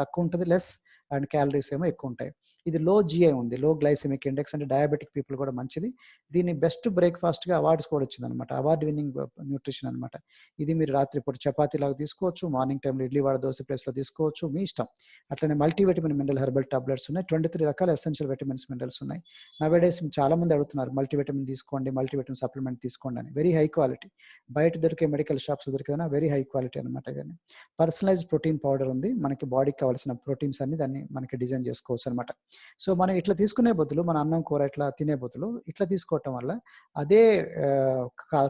తక్కువ ఉంటది. లెస్ అండ్ క్యాలరీస్ ఏమో ఎక్కువుంటాయి. ఇది లో జీఐ ఉంది. లో గ్లైసెమిక్ ఇండెక్స్ అంటే డయాబెటిక్ పీపుల్ కూడా మంచిది. దీన్ని బెస్ట్ బ్రేక్‌ఫాస్ట్‌గా అవార్డ్స్ కూడా వచ్చిందన్నమాట. అవార్డ్ విన్నింగ్ న్యూట్రిషన్ అన్నమాట. ఇది మీరు రాత్రిపూట చపాతీలాగా తీసుకోవచ్చు. మార్నింగ్ టైమ్‌లో ఇడ్లీ, వడ, దోస ప్లేస్‌లో తీసుకోవచ్చు. మీ ఇష్టం. అట్లనే మల్టీవిటమిన్, మినరల్ హెర్బల్ టాబ్లెట్స్ ఉన్నాయి. 23 రకాల ఎసెన్షియల్ విటమిన్స్, మినరల్స్ ఉన్నాయి. నౌ-ఏ-డేస్ చాలా మంది అడుగుతున్నారు మల్టీవిటమిన్ తీసుకోండి, మల్టీవిటమిన్ సప్లిమెంట్ తీసుకోండి అని. Very high quality. బయట దొరికే మెడికల్ షాప్స్‌లో దొరికేదైనా వెరీ హై క్వాలిటీ అన్నమాట ఇవన్నీ. పర్సనలైజ్డ్ ప్రోటీన్ పౌడర్ ఉంది. మనకి బాడీకి కావాల్సిన ప్రోటీన్స్ అన్ని దాన్ని మనకి డిజైన్ చేసుకోవచ్చు అన్నమాట. సో, మనం ఇట్లా తీసుకునే బదులు మన అన్నం, కూర ఇట్లా తినే బదులు ఇట్లా తీసుకోవటం వల్ల అదే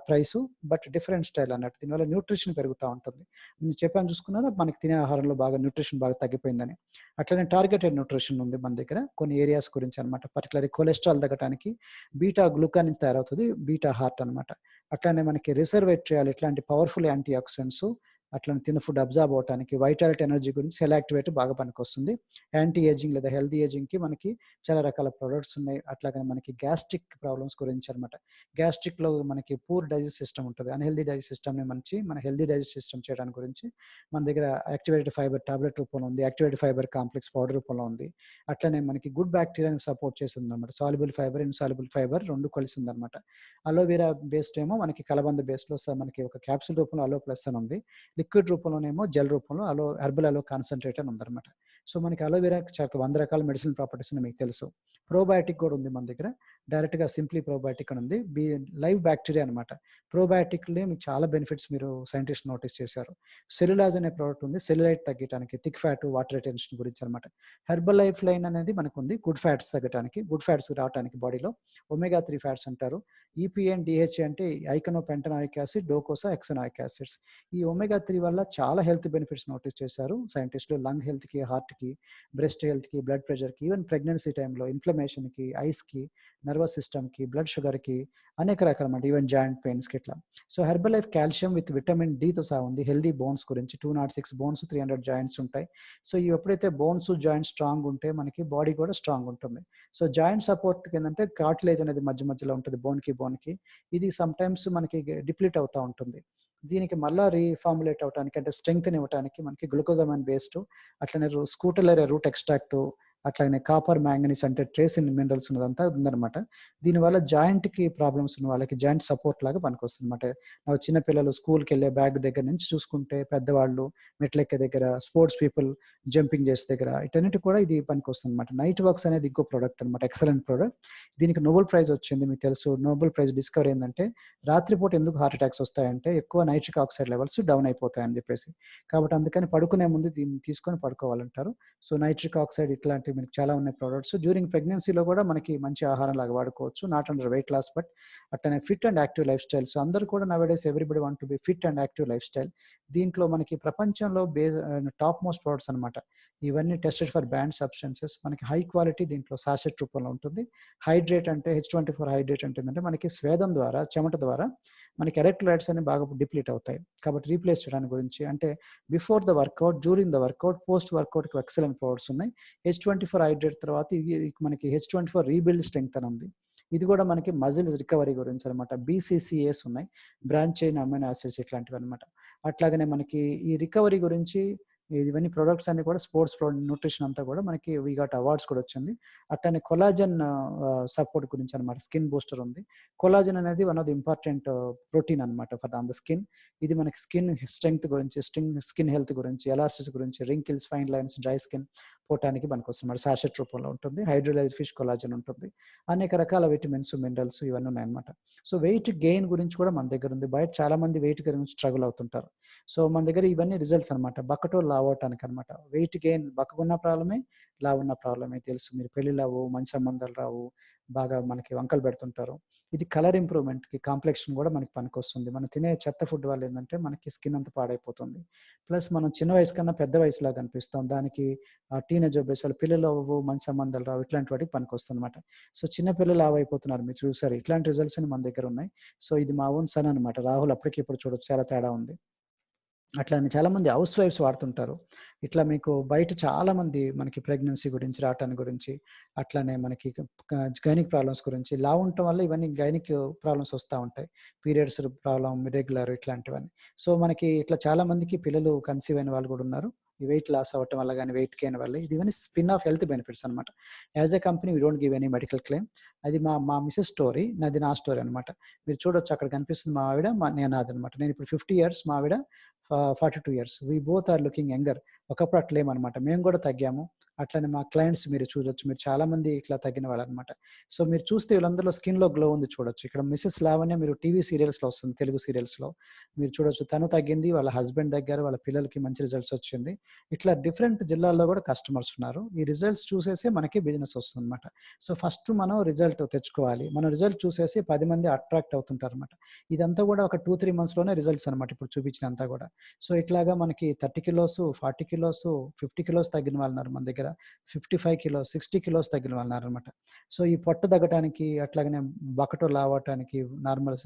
ప్రైసు బట్ డిఫరెంట్ స్టైల్ అన్నట్టు. దీనివల్ల న్యూట్రిషన్ పెరుగుతా ఉంటుంది. నేను చెప్పాను చూసుకున్నారా మనకి తినే ఆహారంలో బాగా న్యూట్రిషన్ బాగా తగ్గిపోయిందని. అట్లనే టార్గెటెడ్ న్యూట్రిషన్ ఉంది మన దగ్గర కొన్ని ఏరియాస్ గురించి అన్నమాట. పర్టిక్యులర్‌గా కొలెస్ట్రాల్ తగ్గటానికి బీటా గ్లూకాన్ నుంచి తయారవుతది. బీటా హార్ట్ అన్నమాట. అట్లానే మనకి రెసర్వేట్రియాల్ ఇట్లాంటి పవర్‌ఫుల్ యాంటీ ఆక్సిడెంట్స్ అట్లనే తిన్న ఫుడ్ అబ్జార్బ్ అవ్వటానికి, వైటాలిటీ ఎనర్జీ గురించి సెల్ యాక్టివేట్ బాగా పనికొస్తుంది. యాంటీ ఏజింగ్ లేదా హెల్తీ ఏజింగ్‌కి మనకి చాలా రకాల ప్రొడక్ట్స్ ఉన్నాయి. అట్లాగనే మనకి గ్యాస్ట్రిక్ ప్రాబ్లమ్స్ గురించి అన్నమాట. గ్యాస్ట్రిక్‌లో మనకి పూర్ డైజెస్ట్ సిస్టమ్ ఉంటది. అన్‌హెల్తీ డైజెస్ట్ సిస్టమ్‌ని మన హెల్తీ డైజెస్ట్ సిస్టమ్ చేయడానికి గురించి మన దగ్గర యాక్టివేటెడ్ ఫైబర్ టాబ్లెట్ రూపంలో ఉంది. యాక్టివేటెడ్ ఫైబర్ కాంప్లెక్స్ పౌడర్ రూపంలో ఉంది. అట్లనే మనకి గుడ్ బాక్టీరియాని సపోర్ట్ చేస్తుందన్నమాట. సాల్యుబుల్ ఫైబర్, ఇన్సాల్యుబుల్ ఫైబర్ 2 కలిసి ఉందన్నమాట. అలోవెరా బేస్డ్ ఏమో మనకి కలబంద బేస్‌లో మనకి ఒక క్యాప్సూల్ రూపంలో అలో ప్లస్ అని ఉంది. లిక్విడ్ రూపంలోనేమో జెల్ రూపంలో హెర్బల్ అలో కాన్సంట్రేట్ అని ఉందన్నమాట. సో, మనకి అలోవెరాకి 100 రకాల మెడిసినల్ ప్రాపర్టీస్ ఉన్నాయి మీకు తెలుసు. ప్రోబయోటిక్ కూడా ఉంది మన దగ్గర. డైరెక్ట్‌గా సింప్లీ ప్రోబయోటిక్ అని ఉంది. లైవ్ బాక్టీరియా అన్నమాట. ప్రోబయోటిక్‌లో మీకు చాలా బెనిఫిట్స్ మీరు సైంటిస్ట్ నోటీస్ చేశారు. సెల్యులాజ్ అనే ప్రోడక్ట్ ఉంది. సెల్యులైట్ తగ్గటానికి, థిక్ ఫ్యాట్, వాటర్ రిటెన్షన్ గురించి అన్నమాట. హెర్బల్ లైఫ్ లైన్ అనేది మనకుంది. గుడ్ ఫ్యాట్స్ తగ్గటానికి, గుడ్ ఫ్యాట్స్ రావటానికి బాడీలో. ఒమేగా 3 ఫ్యాట్స్ అంటారు. ఈపీఏ అండ్ డీహెచ్ఏ అంటే eicosapentaenoic acid, docosa, hexaenoic acids. ఈ ఒమేగా 3 వల్ల చాలా హెల్త్ బెనిఫిట్స్ నోటీస్ చేశారు సైంటిస్టులు. లంగ్ హెల్త్‌కి, హార్ట్‌కి, బ్రెస్ట్ హెల్త్‌కి, బ్లడ్ ప్రెషర్‌కి, ఈవెన్ ప్రెగ్నెన్సీ టైమ్‌లో ఇన్‌ఫ్లమేషన్‌కి, ఐస్‌కి, నర్వస్ సిస్టమ్‌కి, బ్లడ్ షుగర్‌కి అనేక రకాలన్నమాట. ఈవెన్ జాయింట్ పెయిన్స్‌కి ఇట్లా. So, herbal life calcium with vitamin డితో సహా ఉంది. హెల్తీ బోన్స్ గురించి 206 బోన్స్, 300 జాయింట్స్ ఉంటాయి. సో, ఇవి ఎప్పుడైతే బోన్స్, జాయింట్స్ స్ట్రాంగ్ ఉంటే మనకి బాడీ కూడా స్ట్రాంగ్ ఉంటుంది. సో, జాయింట్ సపోర్ట్‌కి ఏందంటే కార్టిలేజ్ అనేది మధ్య మధ్యలో ఉంటది బోన్‌కి. ఇది సమ్‌టైమ్స్ మనకి డిప్లీట్ అవుతా ఉంటుంది. దీనికి మళ్ళా రీఫార్ములేట్ అవ్వటానికి అంటే స్ట్రెంగ్త్‌ని ఇవ్వటానికి మనకి గ్లూకోజామైన్ బేస్డ్ అట్లనే స్కూటెల్లెరా రూట్ ఎక్స్ట్రాక్ట్ అట్లనే కాపర్, మాంగనీస్ అంటే ట్రేస్ మినరల్స్ ఉన్నదంతా ఉందన్నమాట. దీనివల్ల జాయింట్‌కి ప్రాబ్లమ్స్ ఉన్న వాళ్ళకి జాయింట్ సపోర్ట్ లాగా పనికొస్తుందన్నమాట. చిన్న పిల్లలు స్కూల్‌కెళ్ళే బ్యాగ్ దగ్గర నుంచి చూసుకుంటే పెద్దవాళ్ళు మెట్లెక్కే దగ్గర, స్పోర్ట్స్ పీపుల్ జంపింగ్ చేసే దగ్గర వీటన్నిటికి కూడా ఇది పనికొస్తుందన్నమాట. నైట్ వర్క్స్ అనేది ఇంకో ప్రొడక్ట్ అన్నమాట. Excellent product. దీనికి నోబెల్ ప్రైజ్ వచ్చింది మీకు తెలుసు. నోబెల్ ప్రైజ్ డిస్కవరీ ఏందంటే రాత్రిపూట ఎందుకు హార్ట్ అటాక్స్ వస్తాయంటే ఎక్కువ నైట్రిక్ ఆక్సైడ్ లెవెల్స్ డౌన్ అయిపోతాయని చెప్పేసి. కాబట్టి అందుకని పడుకునే ముందు దీన్ని తీసుకొని పడుకోవాలంటారు. సో, నైట్రిక్ ఆక్సైడ్ ఇట్లాంటివి మనకి చాలా ఉన్నాయి ప్రొడక్ట్స్. డ్యూరింగ్ ప్రెగ్నెన్సీలో కూడా మనకి మంచి ఆహారం లాగా వాడుకోవచ్చు. Not under weight loss but అట్లనే fit and active life style. So, అందరూ కూడా nowadays everybody want to be fit and active life style. దీంట్లో మనకి ప్రపంచంలో టాప్ మోస్ట్ ప్రొడక్ట్స్ అన్నమాట. ఇవన్నీ టెస్టెడ్ ఫర్ బ్యాన్డ్ సబ్స్టెన్సెస్. మనకి హై క్వాలిటీ దీంట్లో సాషెట్ రూపంలో ఉంటుంది. హైడ్రేట్ అంటే H24 హైడ్రేట్ అంటే ఏంటంటే మనకి స్వేదం ద్వారా, చెమట ద్వారా మనకి ఎలక్ట్రోలైట్స్ అన్ని బాగా డిప్లీట్ అవుతాయి. కాబట్టి రీప్లేస్ చేయడానికి గురించి అంటే before the workout, during the workout, post వర్కౌట్‌కి ఎక్సలెంట్ ప్రొడక్ట్స్ ఉన్నాయి. H24 హైడ్రేట్ తర్వాత ఇది మనకి H24 రీబిల్డ్ స్ట్రెంగ్త్ అని ఉంది. ఇది కూడా మనకి మజిల్ రికవరీ గురించి అన్నమాట. బీసీసీఏస్ ఉన్నాయి. బ్రాంచ్ చైన్ అమైనో యాసిడ్స్ ఇట్లాంటివన్నమాట. అట్లాగనే మనకి ఈ రికవరీ గురించి ఇవన్నీ ప్రొడక్ట్స్ అన్ని కూడా స్పోర్ట్స్ న్యూట్రిషన్ అంతా కూడా మనకి వీ గాట్ అవార్డ్స్ కూడా వచ్చింది. అట్లనే కొలాజన్ సపోర్ట్ గురించి అనమాట. స్కిన్ బూస్టర్ ఉంది. కొలాజన్ అనేది one of the important protein అనమాట ఫర్ ఆన్ ద స్కిన్. ఇది మనకి స్కిన్ స్ట్రెంగ్త్ గురించి, స్కిన్ హెల్త్ గురించి, ఎలాస్టిస్ గురించి, wrinkles, fine lines, dry skin పోవటానికి పనికొస్తుంది. సాషెట్ రూపంలో ఉంటుంది. హైడ్రోలైజ్డ్ ఫిష్ కొలాజన్ ఉంటుంది. అనేక రకాల విటమిన్స్, మినరల్స్ ఇవన్నీ ఉన్నాయన్నమాట. సో వెయిట్ గెయిన్ గురించి కూడా మన దగ్గర ఉంది. బయట చాలా మంది వెయిట్ గురించి స్ట్రగుల్ అవుతుంటారు. సో మన దగ్గర ఇవన్నీ రిజల్ట్స్ అనమాట. బక్కటో లావు అవటానికి అనమాట. వెయిట్ గెయిన్ బక్కగున్న ప్రాబ్లమే, లావు ఉన్న ప్రాబ్లమే తెలుసు. మీరు పెళ్ళిళ్ళు అవ్వవు, మంచి సంబంధాలు రావు, బాగా మనకి వంకలు పెడుతుంటారు. ఇది కలర్ ఇంప్రూవ్‌మెంట్‌కి, కాంప్లెక్షన్ కూడా మనకి పనికొస్తుంది. మనం తినే చెత్త ఫుడ్ వల్ల ఏందంటే మనకి స్కిన్ అంతా పాడైపోతుంది. ప్లస్ మనం చిన్న వయసు కన్నా పెద్ద వయసులాగా కనిపిస్తాం. దానికి టీనేజ్ వయసు వాళ్ళు పిల్లలు అవ్వవు, మంచి సంబంధాలు రావు, ఇట్లాంటి వాటికి పనికొస్తుందన్నమాట. సో చిన్న పిల్లలు లావైపోతున్నారు. మీరు చూసారు. ఇట్లాంటి రిజల్ట్స్ అన్ని మన దగ్గర ఉన్నాయి. సో ఇది మా ఓన్ సన్ అనమాట. రాహుల్ అప్పటికి ఇప్పుడు చూడొచ్చు చాలా తేడా ఉంది. అట్లని చాలామంది హౌస్ వైఫ్స్ వాడుతుంటారు. ఇట్లా మీకు బయట చాలామంది మనకి ప్రెగ్నెన్సీ గురించి, రాటాని గురించి, అట్లనే మనకి గైనిక్ ప్రాబ్లమ్స్ గురించి, లావు ఉండటం వల్ల ఇవన్నీ గైనిక్ ప్రాబ్లమ్స్ వస్తా ఉంటాయి. పీరియడ్స్ ప్రాబ్లమ్, ఇర్రెగ్యులర్ ఇట్లాంటివన్నీ. సో మనకి ఇట్లా చాలా మందికి పిల్లలు కన్సీవ్ అయిన వాళ్ళు కూడా ఉన్నారు. ఈ వెయిట్ లాస్ అవ్వటం వల్ల గాని, వెయిట్ గెయిన్ వల్ల ఇవన్నీ స్పిన్ ఆఫ్ హెల్త్ బెనిఫిట్స్ అనమాట. As a company we don't give any medical claim. అది మా మా మిసెస్ స్టోరీ. నాది నా స్టోరీ అనమాట. మీరు చూడొచ్చు అక్కడ కనిపిస్తుంది మా ఆవిడ, నేను నాదనమాట. నేను ఇప్పుడు 50 ఇయర్స్, మా ఆవిడ 42 years. We both are looking younger. ఒకప్పుడు అట్లేమనమాట. మేము కూడా తగ్గాము. అట్లనే మా క్లయింట్స్ మీరు చూడొచ్చు. మీరు చాలా మంది ఇట్లా తగ్గిన వాళ్ళనమాట. సో మీరు చూస్తే వీళ్ళందరిలో స్కిన్‌లో గ్లో ఉంది చూడొచ్చు. ఇక్కడ మిసెస్ లావణ్య మీరు టీవీ సీరియల్స్‌లో వస్తుంది. తెలుగు సీరియల్స్‌లో మీరు చూడొచ్చు. తను తగ్గింది. వాళ్ళ హస్బెండ్ తగ్గారు. వాళ్ళ పిల్లలకి మంచి రిజల్ట్స్ వచ్చింది. ఇట్లా డిఫరెంట్ జిల్లాల్లో కూడా కస్టమర్స్ ఉన్నారు. ఈ రిజల్ట్స్ చూసేసే మనకి బిజినెస్ వస్తుందన్నమాట. సో ఫస్ట్ మనం రిజల్ట్ తెచ్చుకోవాలి. మనం రిజల్ట్ చూసేసి 10 మంది అట్రాక్ట్ అవుతుంటారన్నమాట. ఇదంతా కూడా ఒక 2, 3 మంత్స్‌లోనే రిజల్ట్స్ అనమాట. ఇప్పుడు చూపించినంతా కూడా. సో ఇట్లాగా మనకి 30 కిలోస్, 40 కిలోస్, 50 కిలోస్ తగ్గిన వాళ్ళున్నారు మన దగ్గర. 55 కిలోస్, 60 కిలోస్ తగ్గిన వాళ్ళున్నారనమాట. సో ఈ పొట్ట తగ్గటానికి, అట్లాగనే బక్కటో లావు అవ్వటానికి, నార్మల్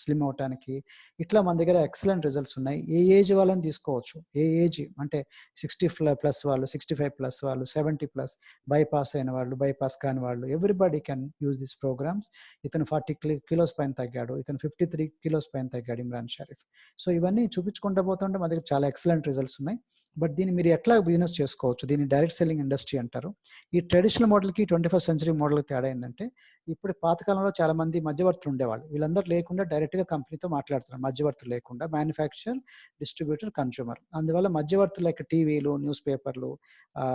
స్లిమ్ అవ్వటానికి ఇట్లా మన దగ్గర ఎక్సలెంట్ రిజల్ట్స్ ఉన్నాయి. ఏ ఏజ్ వాళ్ళని తీసుకోవచ్చు. ఏ ఏజ్ అంటే 60 ప్లస్ వాళ్ళు, 65 ప్లస్ వాళ్ళు, 70 ప్లస్, బైపాస్ అయిన వాళ్ళు, బైపాస్ కాని వాళ్ళు, everybody can use this programs. ఇతను 40 కిలోస్ పైన తగ్గాడు. ఇతను 53 కిలోస్ పైన తగ్గాడు ఇమ్రాన్ షరీఫ్. సో ఇవన్నీ చూపించుకుంటూ పోతుంటే మా దగ్గర చాలా ఎక్సలెంట్ రిజల్ట్స్ ఉన్నాయి. బట్ దీన్ని మీరు ఎట్లా బిజినెస్ చేసుకోవచ్చు. దీన్ని డైరెక్ట్ సెల్లింగ్ ఇండస్ట్రీ అంటారు. ఈ ట్రెడిషనల్ మోడల్‌కి 21st సెంచరీ మోడల్‌కి తేడా ఏందంటే, ఇప్పుడు పాతకాలంలో చాలా మంది మధ్యవర్తులు ఉండేవాళ్ళు. వీళ్ళందరూ లేకుండా డైరెక్ట్‌గా కంపెనీతో మాట్లాడుతున్నారు. మధ్యవర్తులు లేకుండా మ్యానుఫ్యాక్చర్, డిస్ట్రిబ్యూటర్, కన్స్యూమర్. అందువల్ల మధ్యవర్తులు లైక్ టీవీలు, న్యూస్ పేపర్లు,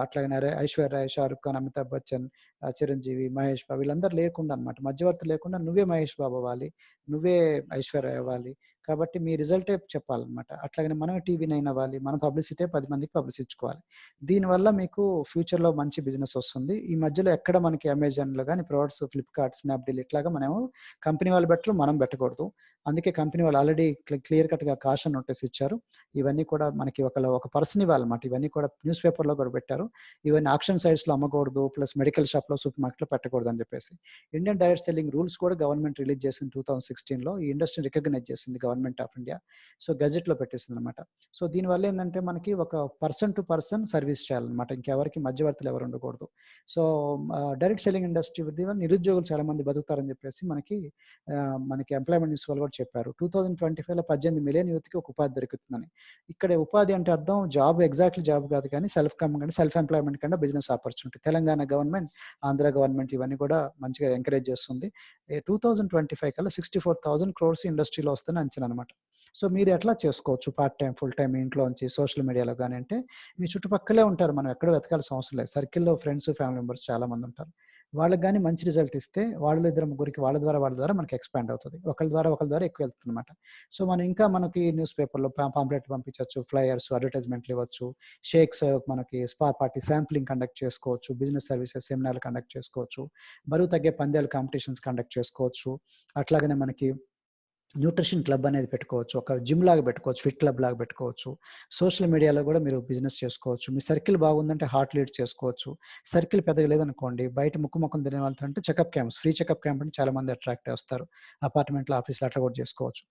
అట్లాగనే ఐశ్వర్య రాయ్, షారుఖ్ ఖాన్, అమితాబ్ బచ్చన్, చిరంజీవి, మహేష్ బాబు వీళ్ళందరూ లేకుండా అనమాట. మధ్యవర్తులు లేకుండా నువ్వే మహేష్ బాబు అవ్వాలి. నువ్వే ఐశ్వర్య రాయ్ అవ్వాలి. కాబట్టి మీ రిజల్టే చెప్పాలన్నమాట. అట్లాగనే మనమే టీవీ నైన్ అవ్వాలి. మన పబ్లిసిటీ 10 మందికి పబ్లిసిటీ ఇచ్చుకోవాలి. దీనివల్ల మీకు ఫ్యూచర్‌లో మంచి బిజినెస్ వస్తుంది. ఈ మధ్యలో ఎక్కడ మనకి అమెజాన్‌లో గాని ప్రొడక్ట్స్, ఫ్లిప్‌కార్ట్, స్నాప్‌డీల్ ఇట్లాగా మనము కంపెనీ వాళ్ళు పెట్టరు. మనం పెట్టకూడదు. అందుకే కంపెనీ వాళ్ళు ఆల్రెడీ క్లియర్ కట్‌గా కాషన్ నోటీస్ ఇచ్చారు. ఇవన్నీ కూడా మనకి ఒక పర్సన్ ఇవ్వాలన్నమాట. ఇవన్నీ కూడా న్యూస్ పేపర్‌లో కూడా పెట్టారు. ఇవన్నీ ఆక్షన్ సైట్స్‌లో అమ్మకూడదు. ప్లస్ మెడికల్ షాప్‌లో, సూపర్ మార్కెట్‌లో పెట్టకూడదు అని చెప్పేసి. ఇండియన్ డైరెక్ట్ సెల్లింగ్ రూల్స్ కూడా గవర్నమెంట్ రిలీజ్ చేసింది 2016లో. ఈ ఇండస్ట్రీని రికగ్నైజ్ చేసింది గవర్నమెంట్ ఆఫ్ ఇండియా. సో గెజెట్‌లో పెట్టేసిందనమాట. సో దీనివల్ల ఏందంటే మనకి ఒక పర్సన్ టు పర్సన్ సర్వీస్ చేయాలన్నమాట. ఇంకెవరికి మధ్యవర్తులు ఎవరు ఉండకూడదు. సో డైరెక్ట్ సెల్లింగ్ ఇండస్ట్రీ వల్ల నిరుద్యోగులు చాలా మంది బతుకుతారని చెప్పేసి మనకి ఎంప్లాయ్‌మెంట్ న్యూస్ వాళ్ళు కూడా చెప్పారు. 2025లో 18 మిలియన్ యూత్‌కి ఒక ఉపాధి దొరుకుతుందని. ఇక్కడ ఉపాధి అంటే అర్థం జాబ్, ఎగ్జాక్ట్‌లీ జాబ్ కాదు కానీ సెల్ఫ్ ఎంప్లాయ్‌మెంట్ కన్నా business opportunity. Telangana government, Andhra government ఇవన్నీ కూడా మంచిగా ఎంకరేజ్ చేస్తుంది. 2025 కల్లా 64,000 క్రోర్స్ ఇండస్ట్రీలో వస్తుందని అంచనా అనమాట. సో మీరు ఎట్లా చేసుకోవచ్చు పార్ట్ టైమ్, ఫుల్ టైమ్ ఇంట్లోంచి సోషల్ మీడియాలో గాని అంటే, మీ చుట్టుపక్కలే ఉంటారు. మనం ఎక్కడో వెతకాల్సిన అవసరం లేదు. సర్కిల్‌లో ఫ్రెండ్స్, ఫ్యామిలీ మెంబర్స్ చాలా మంది ఉంటారు. వాళ్ళకి గాని మంచి రిజల్ట్ ఇస్తే వాళ్ళు ఇద్దరు ముగ్గురికి వాళ్ళ ద్వారా మనకి ఎక్స్‌పాండ్ అవుతది. ఒకళ్ళ ద్వారా ఎక్కువ వెళ్తుందన్నమాట. సో మనకి న్యూస్ పేపర్‌లో పాంప్లెట్ పంపించొచ్చు, ఫ్లైయర్స్, అడ్వర్టైజ్‌మెంట్లు ఇవ్వచ్చు. షేక్స్, మనకి స్పా పార్టీ శాంప్లింగ్ కండక్ట్ చేసుకోవచ్చు. బిజినెస్ సర్వీసెస్ సెమినార్‌లు కండక్ట్ చేసుకోవచ్చు. బరువు తగ్గే పందాలు, కాంపిటీషన్స్ కండక్ట్ చేసుకోవచ్చు. అట్లాగనే మనకి న్యూట్రిషన్ క్లబ్ అనేది పెట్టుకోవచ్చు. ఒక జిమ్ లాగా పెట్టుకోవచ్చు. ఫిట్ క్లబ్ లాగా పెట్టుకోవచ్చు. సోషల్ మీడియాలో కూడా మీరు బిజినెస్ చేసుకోవచ్చు. మీ సర్కిల్ బాగుందంటే హార్ట్ లీడ్ చేసుకోవచ్చు. సర్కిల్ పెద్దగా లేదనుకోండి, బయట ముక్కులు తినే వాళ్ళతో అంటే checkup camps, free checkup camp అంటే చాలా మంది అట్రాక్ట్ వస్తారు. అపార్ట్మెంట్‌లో, ఆఫీస్‌లో అట్లా కూడా చేసుకోవచ్చు.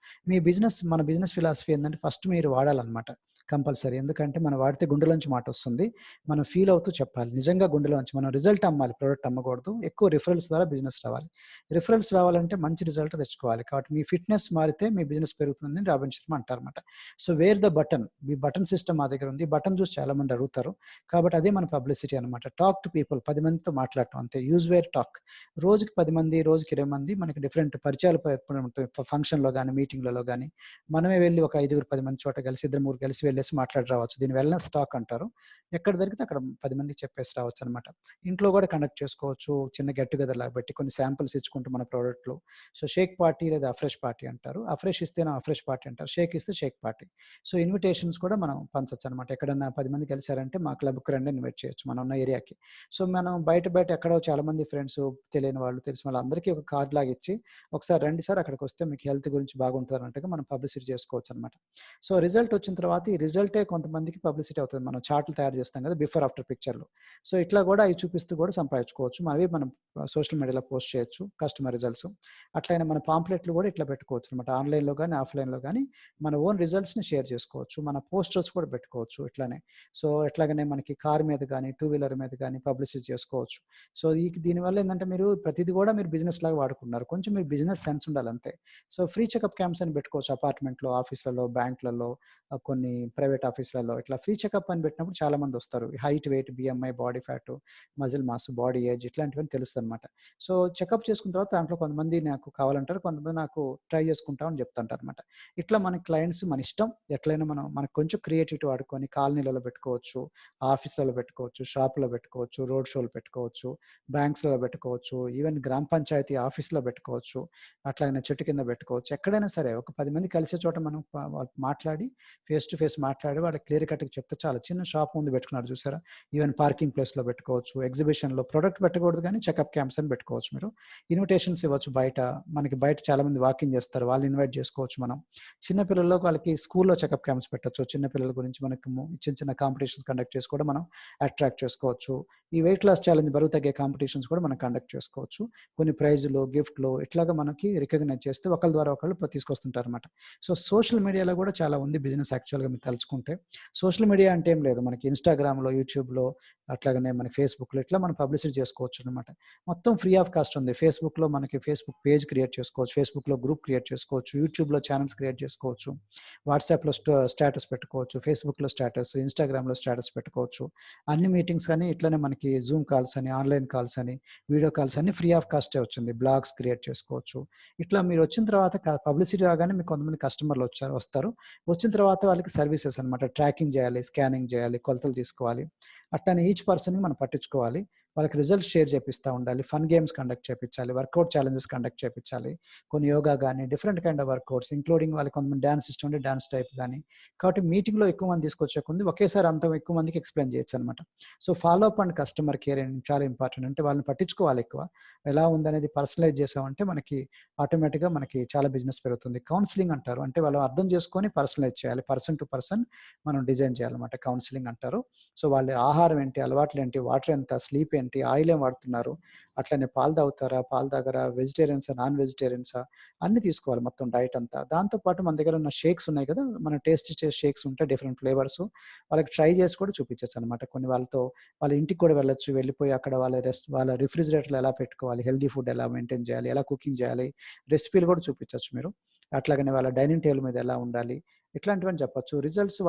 మన బిజినెస్ ఫిలాసఫీ ఏందంటే ఫస్ట్ మీరు వాడాలన్నమాట. కంపల్సరీ. ఎందుకంటే మనం వాడితే గుండెలోంచి మాటొస్తుంది. మనం ఫీల్ అవుతూ చెప్పాలి. నిజంగా గుండెలోంచి మనం రిజల్ట్ అమ్మాలి. ప్రొడక్ట్ అమ్మకూడదు. ఎక్కువ రిఫరల్స్ ద్వారా బిజినెస్ రావాలి. రిఫరల్స్ రావాలంటే మంచి రిజల్ట్ తెచ్చుకోవాలి. కాబట్టి మీ ఫిట్‌నెస్ మారితే మీ బిజినెస్ పెరుగుతుందని రాబిన్ శర్మ అంటారన్నమాట. So, where the button. ఈ బటన్ సిస్టమ్ మా దగ్గర ఉంది. బటన్ చూసి చాలా మంది అడుగుతారు. కాబట్టి అదే మన పబ్లిసిటీ అన్నమాట. టాక్ టు పీపుల్ 10 మందితో మాట్లాడటం అంతే. Use where talk. రోజుకి 10 మంది, రోజుకి 20 మంది మనకి డిఫరెంట్ పరిచయాలు ఏర్పడుతాయి. ఫంక్షన్‌లో గాని, మీటింగ్‌లలో గాని మనమే వెళ్లి ఒక 5, 10 మంది చోట కలిసి, ఇద్దరు, ముగ్గురు కలిసి వెళ్ళేసి మాట్లాడి రావచ్చు. దీన్ని వెల్‌నెస్ టాక్ అంటారు. ఎక్కడ దొరికితే అక్కడ 10 మందికి చెప్పేసి రావచ్చనమాట. ఇంట్లో గూడా కండక్ట్ చేసుకోవచ్చు. చిన్న గెట్ టుగెదర్ లాగా పెట్టి కొన్ని శాంపిల్స్ ఇచ్చుకుంటూ మన ప్రొడక్ట్‌లు. సో, షేక్ పార్టీ లేదా అఫ్రెష్ పార్టీ అంటారు. అఫ్రెష్ ఇస్తేనే అఫ్రెష్ పార్టీ అంటారు. షేక్ ఇస్తే షేక్ పార్టీ. సో, ఇన్విటేషన్స్ కూడా మనం పంచొచ్చనమాట. ఎక్కడన్నా 10 మంది కలిసారంటే మా క్లబ్‌కి రండి అని ఇన్వైట్ చేయొచ్చు మనం ఉన్న ఏరియాకి. సో, మనం బయట బయట ఎక్కడో చాలామంది ఫ్రెండ్స్, తెలియని వాళ్ళు, తెలిసిన వాళ్ళు అందరికీ ఒక కార్డ్ లాగా ఇచ్చి, ఒకసారి రండి సార్ అక్కడికొస్తే మీకు హెల్త్ గురించి బాగుంటదన్నట్టుగా మనం పబ్లిసిటీ చేసుకోవచ్చనమాట. సో, రిజల్ట్ వచ్చిన తర్వాత ఈ రిజల్టే కొంతమందికి పబ్లిసిటీ అవుతది. మనం చార్ట్‌లు తయారు చేస్తాం కదా! బిఫోర్, ఆఫ్టర్ పిక్చర్‌లు. సో, ఇట్లా గూడా అయి చూపిస్తూ గూడా సంపాదించుకోవచ్చు. అవి మనం సోషల్ మీడియాలో పోస్ట్ చేయొచ్చు కస్టమర్ రిజల్ట్స్. అట్లనే మన పాంప్లెట్‌లు గూడా ఇట్లా పెట్టుకోవచ్చనమాట. ఆన్‌లైన్‌లో గాని, ఆఫ్‌లైన్‌లో గాని మన ఓన్ రిజల్ట్స్‌ని షేర్ చేసుకోవచ్చు. మన పోస్టర్స్ కూడా పెట్టుకోవచ్చు ఇట్లానే. సో, ఎట్లాగనే మనకి కార్ మీద గాని, టూ వీలర్ మీద గాని పబ్లిసిటీ చేసుకోవచ్చు. సో, దీనివల్ల ఏందంటే మీరు ప్రతిది గూడా మీరు బిజినెస్ లాగా వాడుకుంటున్నారు. కొంచెం మీకు బిజినెస్ సెన్స్ ఉండాలంతే. సో, ఫ్రీ చెకప్ క్యాంప్స్ అని పెట్టుకోవచ్చు అపార్ట్మెంట్‌లో, ఆఫీస్‌లలో, బ్యాంక్‌లలో, కొన్ని ప్రైవేట్ ఆఫీస్‌లలో ఇట్లా ఫ్రీ చెకప్ అని పెట్టినప్పుడు చాలా మందొస్తారు. Height, weight, BMI, body fat, muscle mass, body age ఇట్లాంటివన్నీ తెలుస్తదనమాట. సో, చెకప్ చేసుకున్న తర్వాత దాంట్లో కొంతమంది నాకు కావాలంటారు. కొంతమంది నాకు ట్రై చేసుకుంటాం అని చెప్తుంటారనమాట. ఇట్లా మన క్లయింట్స్ మన ఇష్టం. ఎట్లైనా మనకు కొంచెం క్రియేటివిటీ వాడుకొని కాలనీలలో పెట్టుకోవచ్చు, ఆఫీస్‌లలో పెట్టుకోవచ్చు, షాప్‌లో పెట్టుకోవచ్చు, రోడ్ షోలు పెట్టుకోవచ్చు, బ్యాంక్స్‌లలో పెట్టుకోవచ్చు, ఈవెన్ గ్రామ పంచాయతీ ఆఫీస్‌లో పెట్టుకోవచ్చు. అట్లాగనే చెట్టు కింద పెట్టుకోవచ్చు. ఎక్కడైనా సరే ఒక 10 మంది కలిసే చోట మనం మాట్లాడి ఫేస్ టు ఫేస్ మాట్లాడి వాళ్ళకి క్లియర్ కట్‌గా చెప్తే చాలు. చిన్న షాప్ ముందు పెట్టుకున్నారు చూసారా? ఈవెన్ పార్కింగ్ ప్లేస్‌లో పెట్టుకోవచ్చు. ఎగ్జిబిషన్‌లో ప్రొడక్ట్ పెట్టకూడదు గానీ చెకప్ క్యాంప్స్ అని పెట్టుకోవచ్చు మీరు. ఇన్విటేషన్స్ ఇవ్వచ్చు బయట. మనకి బయట చాలా మంది వాకింగ్ చేస్తారు. వాళ్ళని ఇన్వైట్ చేసుకోవచ్చు మనం. చిన్న పిల్లల్లో వాళ్ళకి స్కూల్‌లో చెకప్ క్యాంప్స్ పెట్టొచ్చు. చిన్న పిల్లల గురించి మనకు చిన్న చిన్న కాంపిటీషన్స్ కండక్ట్ చేసి కూడా మనం అట్రాక్ట్ చేసుకోవచ్చు. ఈ వెయిట్ లాస్ ఛాలెంజ్ బరువు తగ్గే కాంపిటీషన్స్ కూడా మనం కండక్ట్ చేసుకోవచ్చు. కొన్ని ప్రైజులు, గిఫ్ట్‌లు ఇట్లాగా మనకి రికగ్నైజ్ చేస్తే ఒకళ్ళ ద్వారా ఒకళ్ళు తీసుకొస్తుంటారనమాట. సో, సోషల్ మీడియాలో కూడా చాలా ఉంది బిజినెస్ యాక్చువల్‌గా మీరు తలుచుకుంటే. సోషల్ మీడియా అంటే ఏం లేదు. మనకి ఇన్‌స్టాగ్రామ్‌లో, యూట్యూబ్‌లో అట్లాగనే మన ఫేస్‌బుక్‌లో ఇట్లా మనం పబ్లిసిటీ చేసుకోవచ్చనమాట. మొత్తం ఫ్రీ ఆఫ్ కాస్ట్ ఉంది. ఫేస్‌బుక్‌లో మనకి ఫేస్‌బుక్ పేజ్ క్రియేట్ చేసుకోవచ్చు. ఫేస్‌బుక్‌లో గ్రూప్ క్రియేట్ చేసుకోవచ్చు. యూట్యూబ్‌లో ఛానెల్స్ క్రియేట్ చేసుకోవచ్చు. వాట్సాప్‌లో స్టేటస్ పెట్టుకోవచ్చు. ఫేస్‌బుక్‌లో స్టేటస్, ఇన్‌స్టాగ్రామ్‌లో స్టేటస్ పెట్టుకోవచ్చు. అన్ని మీటింగ్స్ అని ఇట్లనే మనకి జూమ్ కాల్స్ అని, ఆన్‌లైన్ కాల్స్ అని, వీడియో కాల్స్ అన్నీ ఫ్రీ ఆఫ్ కాస్టే వచ్చింది. బ్లాగ్స్ క్రియేట్ చేసుకోవచ్చు. ఇట్లా మీరొచ్చిన తర్వాత పబ్లిసిటీ రాగానే మీకు కొంతమంది కస్టమర్‌లు వస్తారు. వచ్చిన తర్వాత వాళ్ళకి సర్వీసెస్ అనమాట. ట్రాకింగ్ జేయాలి, స్కానింగ్ జేయాలి, కొలతలు తీసుకోవాలి. అట్లనే ఈచ్ పర్సన్‌ని మనం పట్టించుకోవాలి. వాళ్ళకి రిజల్ట్స్ షేర్ చేపిస్తా ఉండాలి. ఫన్ గేమ్స్ కండక్ట్ చేపిచ్చాలి. వర్కౌట్ ఛాలెంజెస్ కండక్ట్ చేపిచ్చాలి. కొన్ని యోగా గాని, different kind of workouts including వాళ్ళకి కొంతమంది డాన్స్ ఇష్టం ఉంటే డాన్స్ టైప్ గాని. కాబట్టి మీటింగ్‌లో ఎక్కువ మంది తీసుకొచ్చే కొంది ఒకేసారి అంత ఎక్కువ మందికి ఎక్స్‌ప్లెయిన్ చేయొచ్చనమాట. So, follow up and customer care చాలా ఇంపార్టెంట్. అంటే వాళ్ళని పట్టించుకోవాలి ఎక్కువ. ఎలా ఉందనేది పర్సనలైజ్ చేసామంటే మనకి ఆటోమేటిక్‌గా మనకి చాలా బిజినెస్ పెరుగుతుంది. కౌన్సెలింగ్ అంటారు. అంటే వాళ్ళు అర్థం చేసుకొని పర్సనలైజ్ చేయాలి. పర్సన్ టు పర్సన్ మనం డిజైన్ చేయాలన్నమాట. కౌన్సెలింగ్ అంటారు. సో, వాళ్ళ ఆహారం ఏంటి, అలవాట్లేంటి, వాటర్ ఎంత, స్లీప్ ఏంటి, ఆయిల్ ఏం వాడుతున్నారు, అట్లనే పాలు తాగుతారా, పాలు తాగరా, వెజిటేరియన్సా, నాన్ వెజిటేరియన్సా అన్నీ తీసుకోవాలి మొత్తం డైట్ అంతా. దాంతో పాటు మన దగ్గర ఉన్న షేక్స్ ఉన్నాయి కదా! మనం టేస్ట్ చేసే షేక్స్ ఉంటాయి డిఫరెంట్ ఫ్లేవర్స్. వాళ్ళకి ట్రై చేసి కూడా చూపించొచ్చనమాట. కొన్ని వాళ్ళ ఇంటికి కూడా వెళ్ళొచ్చు. వెళ్ళిపోయి అక్కడ వాళ్ళ రిఫ్రిజిరేటర్‌లో ఎలా పెట్టుకోవాలి, హెల్తీ ఫుడ్ ఎలా మెయింటైన్ చేయాలి, ఎలా కుకింగ్ చేయాలి, రెసిపీలు కూడా చూపించొచ్చు మీరు. అట్లాగనే వాళ్ళ డైనింగ్ టేబుల్ మీద ఎలా ఉండాలి, ఇట్లాంటివన్నీ చెప్పొచ్చు.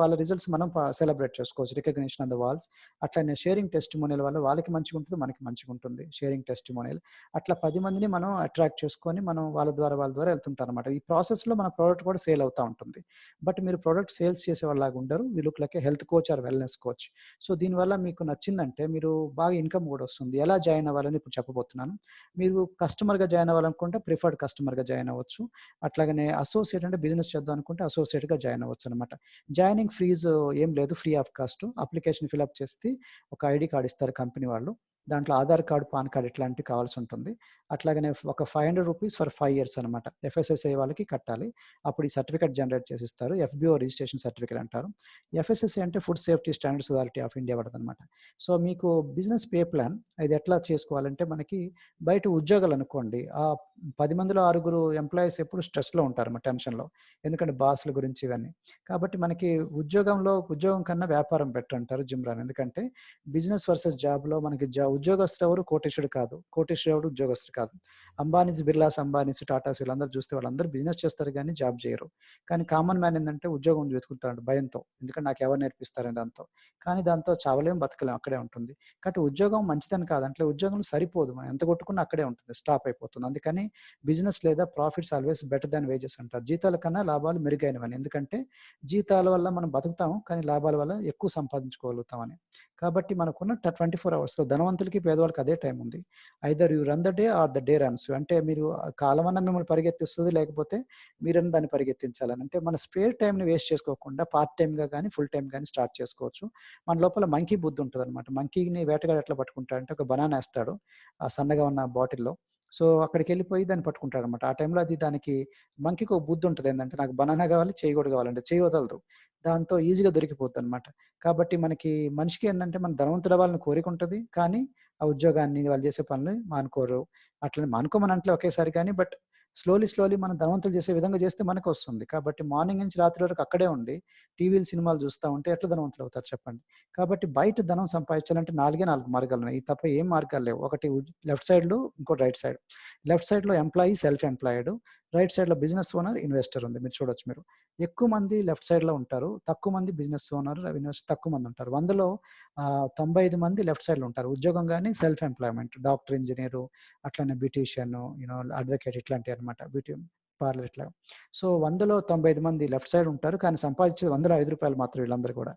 వాళ్ళ రిజల్ట్స్ మనం సెలబ్రేట్ చేసుకోవచ్చు. Recognition on the walls. అట్లనే షేరింగ్ టెస్టిమోనియల్ వల్ల వాళ్ళకి మంచిగుంటది, మనకి మంచిగుంటుంది. Sharing testimonial. అట్లా 10 మందిని మనం అట్రాక్ట్ చేసుకొని మనం వాళ్ళ ద్వారా వెళ్తుంటారనమాట. ఈ ప్రాసెస్‌లో మన ప్రొడక్ట్ కూడా సేల్ అవుతా ఉంటుంది. బట్ మీరు ప్రొడక్ట్ సేల్స్ చేసేవాళ్ళలాగా ఉండరు. You look like a health coach or wellness coach. So, దీనివల్ల మీకు నచ్చిందంటే మీరు బాగా ఇన్‌కమ్ కూడా వస్తుంది. ఎలా జాయిన్ అవ్వాలని ఇప్పుడు చెప్పబోతున్నాను. మీరు కస్టమర్‌గా జాయిన్ అవ్వాలనుకుంటే ప్రిఫర్డ్ కస్టమర్‌గా జాయిన్ అవ్వచ్చు. అట్లాగనే అసోసియేట్ అంటే బిజినెస్ చేద్దాం అనుకుంటే అసోసియేట్‌గా జాయిన్ అవ్వచ్చనమాట. జాయినింగ్ ఫీజు ఏం లేదు. Free of cost. Application fill up చేస్తే ఒక ఐడీ కార్డ్ ఇస్తారు కంపెనీ వాళ్ళు. దాంట్లో ఆధార్ కార్డ్, పాన్ కార్డ్ ఇట్లాంటివి కావాల్సి ఉంటుంది. అట్లాగనే ఒక ₹500 ఫర్ 5 ఇయర్స్ అనమాట. ఎఫ్ఎస్ఎస్ఐ వాళ్ళకి కట్టాలి. అప్పుడు ఈ సర్టిఫికేట్ జనరేట్ చేసిస్తారు. ఎఫ్‌బీఓ రిజిస్ట్రేషన్ సర్టిఫికేట్ అంటారు. ఎఫ్ఎస్ఎస్ఐ అంటే food safety standards authority of India పడదనమాట. సో, మీకు బిజినెస్ పే ప్లాన్ ఇది ఎట్లా చేసుకోవాలంటే మనకి బయట ఉద్యోగాలనుకోండి, 10 మందిలో 6 ఎంప్లాయీస్ ఎప్పుడు స్ట్రెస్‌లో ఉంటారన్నమాట, టెన్షన్‌లో. ఎందుకంటే బాస్‌ల గురించి ఇవన్నీ. కాబట్టి మనకి ఉద్యోగం కన్నా వ్యాపారం బెటర్ అంటారు జిమ్ రాన్. ఎందుకంటే బిజినెస్ వర్సెస్ జాబ్‌లో మనకి ఉద్యోగస్తుడెవరు కోటీశ్వరుడు కాదు. కోటీశ్వరుడెవడు ఉద్యోగస్తుడు కాదు. అంబానీస్, బిర్లాస్, అంబానీస్, టాటాస్ వీళ్ళందరూ చూస్తే వాళ్ళందరూ బిజినెస్ చేస్తారు గానీ జాబ్ చేయరు. కానీ కామన్ మ్యాన్ ఏందంటే ఉద్యోగం వెతుకుతాడు భయంతో. ఎందుకంటే నాకెవరు నేర్పిస్తారనే దాంతో. కానీ దాంతో చావలేం, బతకలేం, అక్కడే ఉంటుంది. కాబట్టి ఉద్యోగం మంచిదని కాదు. అంటే ఉద్యోగంలో సరిపోదు. మనం ఎంత కొట్టుకున్నా అక్కడే ఉంటుంది. స్టాప్ అయిపోతుంది. అందుకని బిజినెస్ లేదా ప్రాఫిట్స్ ఆల్వేస్ బెటర్ దాన్ వేజెస్ అంటారు. జీతాల కన్నా లాభాలు మెరుగైనవని. ఎందుకంటే జీతాల వల్ల మనం బతుకుతాం. కానీ లాభాల వల్ల ఎక్కువ సంపాదించుకోగలుగుతామని. కాబట్టి మనకున్న 24 అవర్స్‌లో ధనవంతులకి, పేదవాళ్ళకి అదే టైం ఉంది. Either you run the day or the day runs you. అంటే మీరు కాలమన్నా మిమ్మల్ని పరిగెత్తిస్తది. లేకపోతే మీరన్నా దాన్ని పరిగెత్తించాలని. అంటే మన స్పేర్ టైమ్‌ని వేస్ట్ చేసుకోకుండా పార్ట్ టైమ్‌గా గాని, ఫుల్ టైమ్ గాని స్టార్ట్ చేసుకోవచ్చు. మన లోపల మంకీ బుద్ధి ఉంటదనమాట. మంకీని వేటగాడు ఎట్లా పట్టుకుంటాడంటే ఒక బనానా ఏస్తాడు ఆ సన్నగా ఉన్న బాటిల్‌లో. సో, అక్కడికెళ్ళిపోయి దాన్ని పట్టుకుంటాడనమాట. ఆ టైంలో దానికి మంకీకి ఒక బుద్ధి ఉంటది. ఏందంటే నాకు బనానా కావాలి, చెయ్యి కూడా కావాలంటే చెయ్యి వదలదు. దాంతో ఈజీగా దొరికిపోద్దనమాట. కాబట్టి మనకి మనిషికి ఏందంటే మనం ధనవంతుడవ్వాలని కోరిక ఉంటది. కానీ ఆ ఉద్యోగాన్ని, వాళ్ళు చేసే పనులు మానుకోరు. అట్లని మానుకోమని అంటలే ఒకేసారి కానీ, బట్ స్లోలీ మనం ధనవంతులు చేసే విధంగా చేస్తే మనకొస్తుంది. కాబట్టి మార్నింగ్ నుంచి రాత్రి వరకు అక్కడే ఉండి టీవీలు, సినిమాలు చూస్తా ఉంటే ఎట్లా ధనవంతులవుతారు చెప్పండి? కాబట్టి బయట ధనం సంపాదించాలంటే 4 మార్గాలున్నాయి. ఇవి తప్ప ఏం మార్గాలు లేవు. ఒకటి లెఫ్ట్ సైడ్‌లో, ఇంకోటి రైట్ సైడ్. లెఫ్ట్ సైడ్‌లో ఎంప్లాయీ, సెల్ఫ్ ఎంప్లాయిడ్. రైట్ సైడ్‌లో బిజినెస్ ఓనర్, ఇన్వెస్టర్ ఉంది. మీరు చూడొచ్చు మీరు. ఎక్కువ మంది లెఫ్ట్ సైడ్‌లో ఉంటారు. తక్కువ మంది బిజినెస్ ఓనర్, ఇన్వెస్టర్ తక్కువ మంది ఉంటారు. 100లో 95 మంది లెఫ్ట్ సైడ్‌లో ఉంటారు. ఉద్యోగం గాని, సెల్ఫ్ ఎంప్లాయ్‌మెంట్. డాక్టర్, ఇంజినీరు, అట్లనే బ్యూటీషియన్, అడ్వకేట్ ఇట్లాంటియన్నమాట. బ్యూటీ పార్లర్ ఇట్లా. సో, 100లో 95 మంది లెఫ్ట్ సైడ్ ఉంటారు. కానీ సంపాదించేది 100లో ₹5 మాత్రం వీళ్ళందరూ కూడా.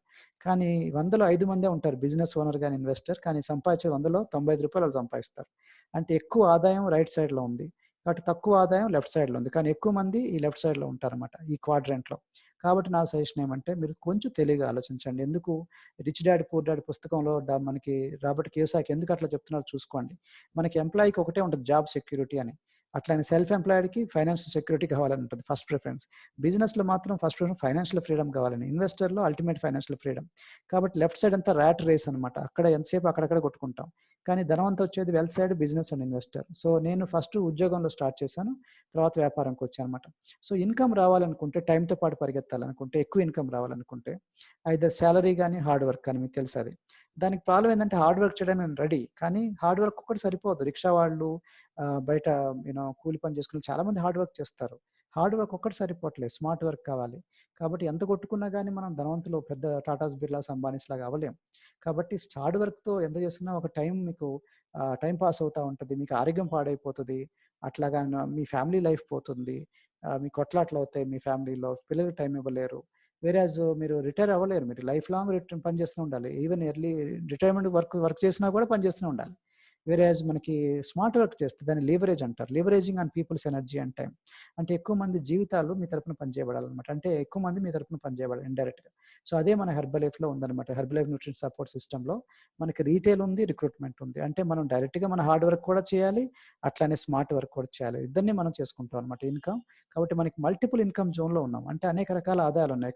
కానీ 100లో 5 మందే ఉంటారు బిజినెస్ ఓనర్ గాని, ఇన్వెస్టర్. కానీ సంపాదించేది 100లో ₹95 వాళ్ళు సంపాదిస్తారు. అంటే ఎక్కువ ఆదాయం రైట్ సైడ్‌లో ఉంది. కాబట్టి తక్కువ ఆదాయం లెఫ్ట్ సైడ్‌లో ఉంది. కానీ ఎక్కువ మంది ఈ లెఫ్ట్ సైడ్‌లో ఉంటారన్నమాట, ఈ క్వాడ్రంట్‌లో. కాబట్టి నా సజెషన్ ఏమంటే మీరు కొంచెం తెలివిగా ఆలోచించండి. ఎందుకు 'రిచ్ డాడ్ పూర్ డాడ్' పుస్తకంలో మనకి రాబర్ట్ కియోసాకి ఎందుకు అట్లా చెప్తున్నారో చూసుకోండి. మనకి ఎంప్లాయీకి ఒకటే ఉంటది, జాబ్ సెక్యూరిటీ అని. అట్లనే సెల్ఫ్ ఎంప్లాయిడ్‌కి ఫైనాన్షియల్ సెక్యూరిటీ కావాలని ఉంటది, ఫస్ట్ ప్రిఫరెన్స్. బిజినెస్‌లో మాత్రం ఫస్ట్ ప్రిఫరెన్స్ ఫైనాన్షియల్ ఫ్రీడమ్ కావాలని. ఇన్వెస్టర్‌లో అల్టిమేట్ ఫైనాన్షియల్ ఫ్రీడమ్. కాబట్టి లెఫ్ట్ సైడ్ అంతా ర్యాట్ రేస్ అనమాట. అక్కడ ఎంతసేపు అక్కడక్కడ కొట్టుకుంటాం. కానీ ధనవంతం వచ్చేది wealth side, business and investor. So, నేను ఫస్ట్ ఉద్యోగంలో స్టార్ట్ చేశాను. తర్వాత వ్యాపారంకొచ్చానన్నమాట. సో, ఇన్‌కమ్ రావాలనుకుంటే, టైమ్‌తో పాటు పరిగెత్తాలనుకుంటే, ఎక్కువ ఇన్‌కమ్ రావాలనుకుంటే ఐదర్ సాలరీ గాని, హార్డ్ వర్క్ కానీ, మీకు తెలుసది. దానికి ప్రాబ్లమ్ ఏందంటే హార్డ్ వర్క్ చేయడానికి నేను రెడీ. కానీ హార్డ్ వర్క్ ఒక్కటి సరిపోదు. రిక్షా వాళ్ళు, బయట కూలి పని చేసుకునే చాలా మంది హార్డ్ వర్క్ చేస్తారు. హార్డ్ వర్క్ ఒక్కటి సరిపోవట్లేదు. స్మార్ట్ వర్క్ కావాలి. కాబట్టి ఎంత కొట్టుకున్నా గాని మనం ధనవంతులు, పెద్ద టాటాస్, బిర్లాస్, అంబానీస్ లాగా అవ్వలేం. కాబట్టి హార్డ్ వర్క్‌తో ఎంత చేస్తున్నా ఒక టైం మీకు టైమ్ పాస్ అవుతా ఉంటది. మీకు ఆరోగ్యం పాడైపోతది. అట్లాగా మీ ఫ్యామిలీ లైఫ్ పోతుంది. మీకు కొట్లాటలవుతాయి మీ ఫ్యామిలీలో. పిల్లలకి టైం ఇవ్వలేరు. వేరేయాజ్ మీరు రిటైర్ అవ్వలేరు. మీరు లైఫ్ లాంగ్ పని చేస్తూనే ఉండాలి. ఈవెన్ ఎర్లీ రిటైర్మెంట్ వర్క్ చేసినా కూడా పని చేస్తూనే ఉండాలి. వేరేయాజ్ మనకి స్మార్ట్ వర్క్ చేస్తే దాన్ని లీవరేజ్ అంటారు. Leveraging on people's energy and time. అంటే ఎక్కువ మంది జీవితాలు మీ తరపున పనిచేయబడాలన్నమాట. అంటే ఎక్కువ మంది మీ తరపున పనిచేయబడాలి ఇండైరెక్ట్‌గా. సో, అదే మన హెర్బల్ లైఫ్‌లో ఉందన్నమాట. హెర్బల్ లైఫ్ న్యూట్రిషన్ సపోర్ట్ సిస్టమ్‌లో మనకి రీటైల్ ఉంది, రిక్రూట్‌మెంట్ ఉంది. అంటే మనం డైరెక్ట్‌గా మన హార్డ్ వర్క్ కూడా చేయాలి. అట్లానే స్మార్ట్ వర్క్ కూడా చేయాలి. ఇద్దరిని మనం చేసుకుంటాం అన్నమాట ఇన్‌కమ్. కాబట్టి మనకి మల్టిపుల్ ఇన్‌కమ్ జోన్‌లో ఉన్నాం. అంటే అనేక రకాల ఆదాయాలున్నాయి.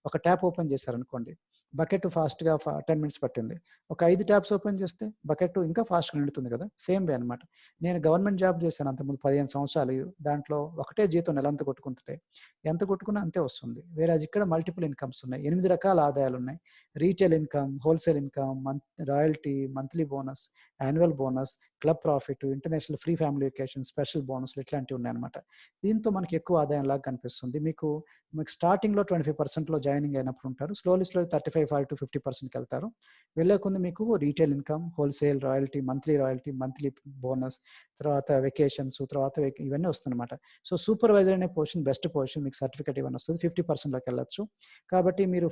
ఒక ట్యాప్ ఓపెన్ చేశారనుకోండి. బకెట్ ఫాస్ట్‌గా 10 మినిట్స్ పట్టింది. ఒక 5 ట్యాప్స్ ఓపెన్ చేస్తే బకెట్ ఇంకా ఫాస్ట్‌గా నిండుతుంది కదా! సేమ్ వే అన్నమాట. నేను గవర్నమెంట్ జాబ్ చేశాను అంతకుముందు 15 సంవత్సరాలు. దాంట్లో ఒకటే జీతం నెలంతా కొట్టుకుంటుంటే ఎంత కొట్టుకున్నా అంతే వస్తుంది. వేరేజ్ ఇక్కడ మల్టిపుల్ ఇన్‌కమ్స్ ఉన్నాయి. 8 రకాల ఆదాయాలున్నాయి. Retail income, wholesale income, royalty, monthly bonus, annual bonus, club profit, international free family vacation, special బోనస్‌లు ఇట్లాంటివి ఉన్నాయన్నమాట. దీంతో మనకి ఎక్కువ ఆదాయంలాగా కనిపిస్తుంది. మీకు స్టార్టింగ్‌లో 25%లో జాయినింగ్ అయినప్పుడు ఉంటారు. స్లోలీ 35, 40 టు 50%కెళ్తారు. వెళ్ళే కొద్దీ మీకు retail income, wholesale, royalty, monthly bonus, తర్వాత వెకేషన్స్, తర్వాత ఇవన్నీ వస్తుందన్నమాట. సో, సూపర్వైజర్ అనే పొజిషన్ బెస్ట్ పొజిషన్. మీకు సర్టిఫికేట్ ఇవన్నీ వస్తది. 50%లోకెళ్ళొచ్చు. కాబట్టి మీరు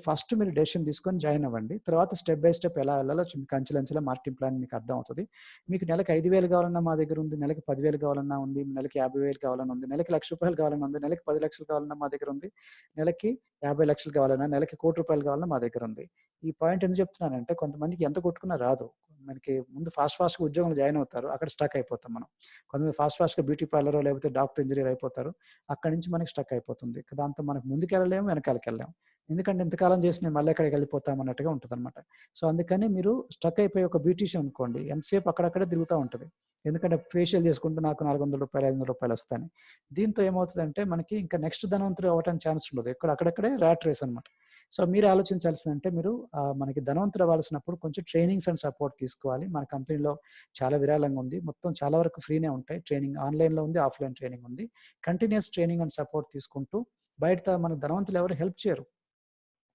డెసిషన్ తీసుకొని జాయిన్ అవ్వండి. తర్వాత స్టెప్ బై స్టెప్ ఎలా వెళ్ళాలో మీకు అంచెలంచెలుగా మార్కెటింగ్ ప్లాన్ మీకు అర్థమవుతది. మీకు నెలకి 5,000 కావాలన్నా మా దగ్గర ఉంది. నెలకి 10,000 కావాలన్నా ఉంది. నెలకి 50,000 కావాలన్నా ఉంది. నెలకి ₹1,00,000 కావాలన్నా ఉంది. నెలకి 10,00,000 కావాలన్నా మా దగ్గర ఉంది. నెలకి 50,00,000 కావాలన్నా, నెలకి ₹1,00,00,000 కావాలన్నా మా దగ్గర ఉంది. ఉంటుంది. ఈ పాయింట్ ఎందుకు చెప్తున్నానంటే కొంతమందికి ఎంత కొట్టుకున్నా రాదు. మనకి ముందు ఫాస్ట్‌గా ఉద్యోగంలో జాయిన్ అవుతారు. అక్కడ స్టక్ అయిపోతాం మనం. కొంతమంది ఫాస్ట్‌గా బ్యూటీ పార్లరో లేకపోతే డాక్టర్, ఇంజినీర్ అయిపోతారు. అక్కడి నుంచి మనకి స్టక్ అయిపోతుంది. దాంతో మనకు ముందుకెళ్ళలేము, వెనకాలకెళ్ళలేము. ఎందుకంటే ఇంతకాలం చేసి నేను మళ్ళీ ఎక్కడికెళ్ళిపోతాం అన్నట్టుగా ఉంటదనమాట. సో, అందుకని మీరు స్టక్ అయిపోయి ఒక బ్యూటీషియన్ అనుకోండి, ఎంతసేపు అక్కడక్కడే తిరుగుతా ఉంటది. ఎందుకంటే ఫేషియల్ చేసుకుంటూ నాకు రూ. 400, రూ. 500 వస్తాయని. దీంతో ఏమవుతదంటే మనకి ఇంకా నెక్స్ట్ ధనవంతుడు అవ్వటానికి ఛాన్స్ ఉండదు. అక్కడక్కడే ర్యాట్ రేస్ అనమాట. సో, మీరు ఆలోచించాల్సిందంటే మీరు మనకి ధనవంతుడు అవ్వాల్సినప్పుడు కొంచెం ట్రైనింగ్స్ అండ్ సపోర్ట్ తీసుకోవాలి. మన కంపెనీలో చాలా విరాళంగా ఉంది. మొత్తం చాలా వరకు ఫ్రీనే ఉంటాయి. ట్రైనింగ్ ఆన్‌లైన్‌లో ఉంది, ఆఫ్‌లైన్ ట్రైనింగ్ ఉంది. కంటిన్యూయస్ ట్రైనింగ్ అండ్ సపోర్ట్ తీసుకుంటూ బయట మన ధనవంతులు ఎవరు హెల్ప్ చేయరు.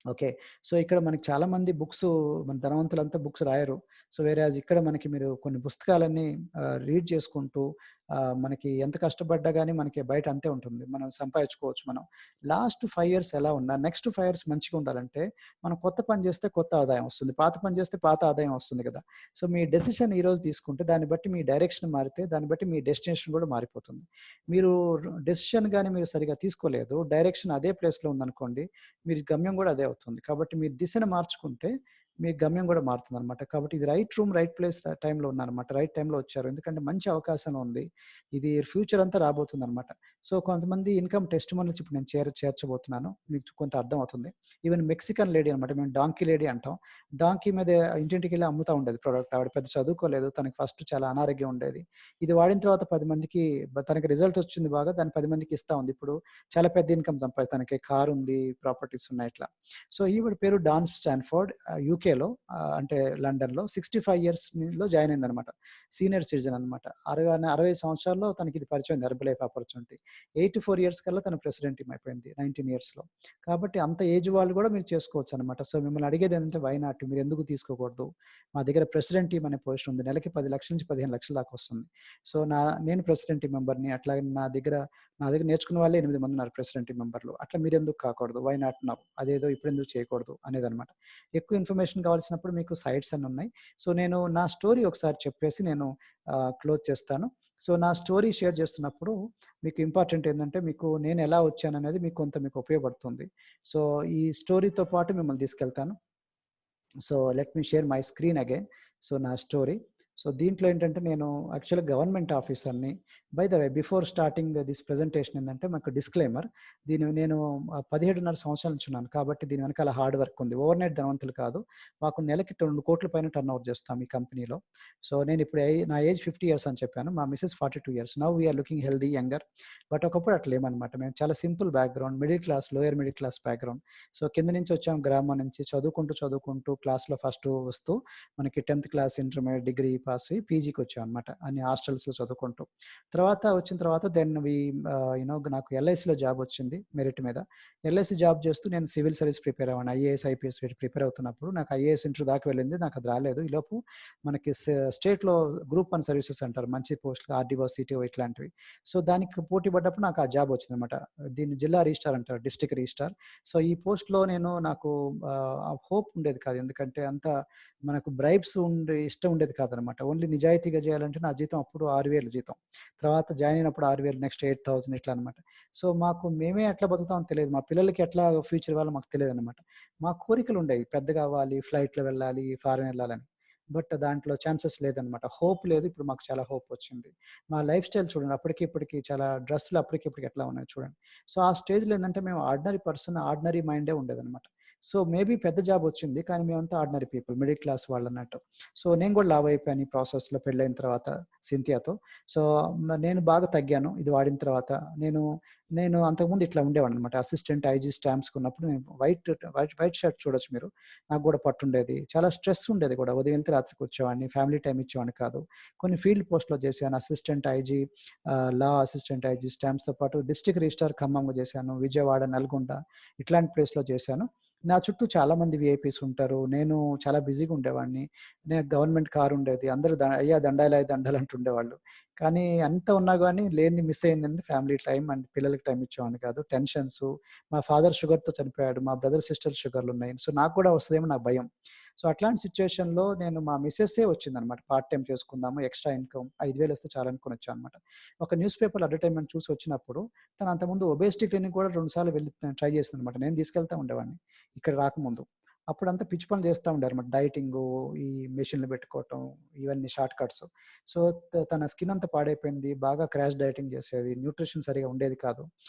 ఓకే. సో, ఇక్కడ మనకి చాలామంది మన ధనవంతులంతా బుక్స్ రాయరు. సో, వేరేయాజ్ ఇక్కడ మనకి మీరు కొన్ని పుస్తకాలన్నీ రీడ్ చేసుకుంటూ మనకి ఎంత కష్టపడ్డా గాని మనకి బయట అంతే ఉంటుంది. మనం సంపాదించుకోవచ్చు మనం. లాస్ట్ 5 ఇయర్స్ ఎలా ఉన్నా నెక్స్ట్ 5 ఇయర్స్ మంచిగా ఉండాలంటే మనం కొత్త పని చేస్తే కొత్త ఆదాయం వస్తుంది. పాత పని చేస్తే పాత ఆదాయం వస్తుంది కదా! సో, మీ డెసిషన్ ఈరోజు తీసుకుంటే దాన్ని బట్టి మీ డైరెక్షన్ మారితే దాన్ని బట్టి మీ డెస్టినేషన్ కూడా మారిపోతుంది. మీరు డెసిషన్ గాని మీరు సరిగ్గా తీసుకోలేదు. డైరెక్షన్ అదే ప్లేస్‌లో ఉందనుకోండి మీరు గమ్యం గూడా అదే అవుతుంది. కాబట్టి మీరు దిశను మార్చుకుంటే, మీ గమ్యం గూడా మారుతుందనమాట. కాబట్టి ఇది రైట్ రూమ్, రైట్ ప్లేస్, టైమ్‌లో ఉన్నారనమాట. రైట్ టైమ్‌లో వచ్చారు. ఎందుకంటే మంచి అవకాశం ఉంది. ఇది ఫ్యూచర్ అంతా రాబోతుందనమాట. సో, కొంతమంది ఇన్‌కమ్ టెస్టిమోనియల్స్ ఇప్పుడు నేను చేర్చబోతున్నాను. మీకు కొంత అర్థమవుతుంది. ఈవెన్ మెక్సికన్ లేడీ అనమాట. మేము డాంకీ లేడీ అంటాం. డాంకీ మీద ఇంటింటికెళ్ళి అమ్ముతా ఉండేది ప్రొడక్ట్. ఆవిడ పెద్ద చదువుకోలేదు. తనకి ఫస్ట్ చాలా అనారోగ్యం ఉండేది. ఇది వాడిన తర్వాత 10 మందికి తనకి రిజల్ట్ వచ్చింది బాగా. దాన్ని 10 మందికి ఇస్తా ఉంది. ఇప్పుడు చాలా పెద్ద ఇన్‌కమ్ తనకి కారుంది, ప్రాపర్టీస్ ఉన్నాయి ఇట్లా. సో, ఈవిడ పేరు డాన్ స్టాన్‌ఫోర్డ్ యూకేలో అంటే లండన్‌లో 65 ఇయర్స్‌లో జాయిన్ అయిందనమాట. సీనియర్ సిటిజన్ అనమాట. 60 సంవత్సరాల్లో తనకిది పరిచయం అయింది హెర్బ్ లైఫ్ ఆపర్చునిటీ. 84 ఇయర్స్ కల్లా తను ప్రెసిడెంట్ ఈమె అయిపోయింది 19 ఇయర్స్‌లో. కాబట్టి అంత ఏజ్ వాళ్ళు కూడా మీరు చేసుకోవచ్చనమాట. సో, మిమ్మల్ని అడిగేదేంటంటే వై నాట్ మీరెందుకు తీసుకోకూడదు? మా దగ్గర ప్రెసిడెంట్ టీమ్ అనే పొజిషన్ ఉంది. నెలకి 10,00,000-15,00,000 దాకా వస్తుంది. సో, నేను ప్రెసిడెంట్ టీమ్ మెంబర్‌ని. అట్లాగే నా దగ్గర నేర్చుకున్న వాళ్ళే 8 మంది ఉన్నారు ప్రెసిడెంట్ టీమ్ మెంబర్‌లు. అట్లా మీరెందుకు కాకూడదు? Why not now? అదేదో ఇప్పుడెందుకు చేయకూడదు? అనేదనమాట. ఎక్కువ ఇన్ఫర్మేషన్ కావాల్సినప్పుడు మీకు సైట్స్ అన్ని ఉన్నాయి. సో, నేను నా స్టోరీ ఒకసారి చెప్పేసి నేను క్లోజ్ చేస్తాను. సో, నా స్టోరీ షేర్ చేస్తున్నప్పుడు మీకు ఇంపార్టెంట్ ఏందంటే మీకు నేనెలా వచ్చాననేది మీకు ఉపయోగపడుతుంది. సో, ఈ స్టోరీతో పాటు మిమ్మల్ని తీసుకెళ్తాను. So, let me share my screen again. So, నా స్టోరీ. సో, దీంట్లో ఏంటంటే నేను యాక్చువల్‌గా గవర్నమెంట్ ఆఫీసర్‌ని. By the way before starting this presentation ఏందంటే మాకు డిస్క్లైమర్. నేను 17.5 సంవత్సరాల నుంచి ఉన్నాను. కాబట్టి దీని వెనకాల హార్డ్ వర్క్ ఉంది. ఓవర్‌నైట్ ధనవంతులు కాదు. మాకు నెలకి 2,00,00,000 పైన టర్నోవర్ చేస్తాం ఈ కంపెనీలో. సో, నేనిప్పుడు నా ఏజ్ 50 ఇయర్స్ అని చెప్పాను. మా Mrs 42 years. Now we are looking healthy, younger. But ఒకప్పుడు అట్లా లేమనమాట. మేము చాలా simple background, middle class, lower middle class background. So, కింద నుంచి వచ్చాం గ్రామం నుంచి చదువుకుంటూ క్లాస్‌లో ఫస్ట్ వస్తూ మనకి 10థ్ క్లాస్, ఇంటర్మీడియేట్, డిగ్రీ పాస్ అయ్యి పీజీకొచ్చామనమాట. అన్ని హాస్టల్స్‌లో చదువుకుంటూ. వచ్చిన తర్వాత దెన్ నాకు ఎల్ఐసీలో జాబ్ వచ్చింది మెరిట్ మీద. ఎల్ఐసీ జాబ్ చేస్తూ నేను సివిల్ సర్వీస్ ప్రిపేర్ అవ్వాను. ఐఏఎస్, ఐపీఎస్ ప్రిపేర్ అవుతున్నప్పుడు నాకు ఐఏఎస్ ఇంటర్వ్యూ దాకా వెళ్ళింది. నాకది రాలేదు. ఈలోపు మనకి స్టేట్‌లో గ్రూప్ 1 సర్వీసెస్ అంటారు. మంచి పోస్ట్‌లు ఆర్‌డీఓ, సిటీఓ ఇట్లాంటివి. సో, దానికి పోటీ పడ్డప్పుడు నాకు ఆ జాబ్ వచ్చిందనమాట. దీన్ని జిల్లా రిజిస్ట్రార్ అంటారు. District registrar. సో, ఈ పోస్ట్‌లో నాకు హోప్ ఉండేది కాదు. ఎందుకంటే మనకు బ్రైబ్స్ ఇష్టం ఉండేది కాదనమాట. ఓన్లీ నిజాయితీగా చేయాలంటే నా జీతం అప్పుడు 6,000 జీతం. తర్వాత జాయిన్ అయినప్పుడు 6,000 నెక్స్ట్ 8,000 ఇట్లా అనమాట. సో, మేమే ఎట్లా బతుకుతామో తెలియదు. మా పిల్లలకి ఎట్లా ఫ్యూచర్ ఇవ్వాలో మాకు తెలియదనమాట. మా కోరికలుండేవి. పెద్దగా అవ్వాలి, ఫ్లైట్‌లో వెళ్ళాలి, ఫారెన్ ఎళ్ళాలని. బట్ దాంట్లో ఛాన్సెస్ లేదనమాట. హోప్ లేదు. ఇప్పుడు మాకు చాలా హోప్ వచ్చింది. మా లైఫ్ స్టైల్ చూడండి అప్పటికి, ఇప్పటికి చాలా డ్రెస్సులు అప్పటికి, ఇప్పటికి ఎట్లా ఉన్నాయో చూడండి. సో, ఆ స్టేజ్‌లో ఏందంటే మేము ఆర్డినరీ పర్సన్, ఆర్డినరీ మైండే ఉండేదనమాట. సో, మేబీ పెద్ద జాబ్ వచ్చింది. కానీ మేమంతా ఆర్డినరీ పీపుల్, మిడిల్ క్లాస్ వాళ్ళన్నట్టు. సో, నేను కూడా లావు అయిపోయాను ఈ ప్రాసెస్‌లో పెళ్ళైన తర్వాత సింథియాతో. సో, నేను బాగా తగ్గాను ఇది వాడిన తర్వాత. నేను నేను అంతకుముందు ఇట్లా ఉండేవాడినన్నమాట. అసిస్టెంట్ ఐజీ స్టాంప్స్‌కి ఉన్నప్పుడు నేను వైట్ షర్ట్ చూడొచ్చు మీరు. నాకు కూడా పట్టుండేది. చాలా స్ట్రెస్ ఉండేది కూడా. ఉదయం వెళ్తే రాత్రికి వచ్చేవాడిని. ఫ్యామిలీ టైమ్ ఇచ్చేవాడిని కాదు. కొన్ని ఫీల్డ్ పోస్ట్‌లో చేశాను. Assistant IG, law assistant IG స్టాంప్స్‌తో పాటు డిస్ట్రిక్ట్ రిజిస్ట్రార్ ఖమ్మంలో చేశాను. విజయవాడ, నల్గొండ ఇట్లాంటి ప్లేస్‌లో చేశాను. నా చుట్టూ చాలామంది వీఐపీస్ ఉంటారు. నేను చాలా బిజీగా ఉండేవాడిని. గవర్నమెంట్ కార్ ఉండేది. అందరూ అయ్యా దండాలయ్య దండాలు అంటుండేవాళ్ళు. కానీ అంత ఉన్నా గాని లేనిది మిస్ అయిందంటే ఫ్యామిలీ టైమ్ అండ్ పిల్లలకి టైమ్ ఇచ్చేవాడిని కాదు. టెన్షన్సు, మా ఫాదర్ షుగర్‌తో చనిపోయాడు. మా బ్రదర్, సిస్టర్ షుగర్‌లున్నాయి. సో, నాకు కూడా వస్తదేమో నాకు భయం. సో, అట్లాంటి సిట్యుయేషన్‌లో మా మిసెస్సే వచ్చిందనమాట. పార్ట్ టైమ్ చేసుకుందాము, ఎక్స్‌ట్రా ఇన్‌కమ్ 5,000 వస్తే చాలనుకోని వచ్చాననమాట. ఒక న్యూస్ పేపర్‌లో అడ్వర్టైజ్‌మెంట్ చూసి వచ్చినప్పుడు తను అంతకుముందు ఒబేసిటీ క్లినిక్ కూడా 2 సార్లు వెళ్లి ట్రై చేసిందనమాట. నేను తీసుకెళ్తా ఉండేవాడిని ఇక్కడ రాకముందు. అప్పుడంతా పిచ్చి పనులు చేస్తా ఉండారన్నమాట. డైటింగు, ఈ మెషిన్‌లు పెట్టుకోవటం, ఇవన్నీ షార్ట్ కట్స్. సో, తన స్కిన్ అంతా పాడైపోయింది. బాగా క్రాష్ డైటింగ్ చేసేది. న్యూట్రిషన్ సరిగ్గా ఉండేది కాదు.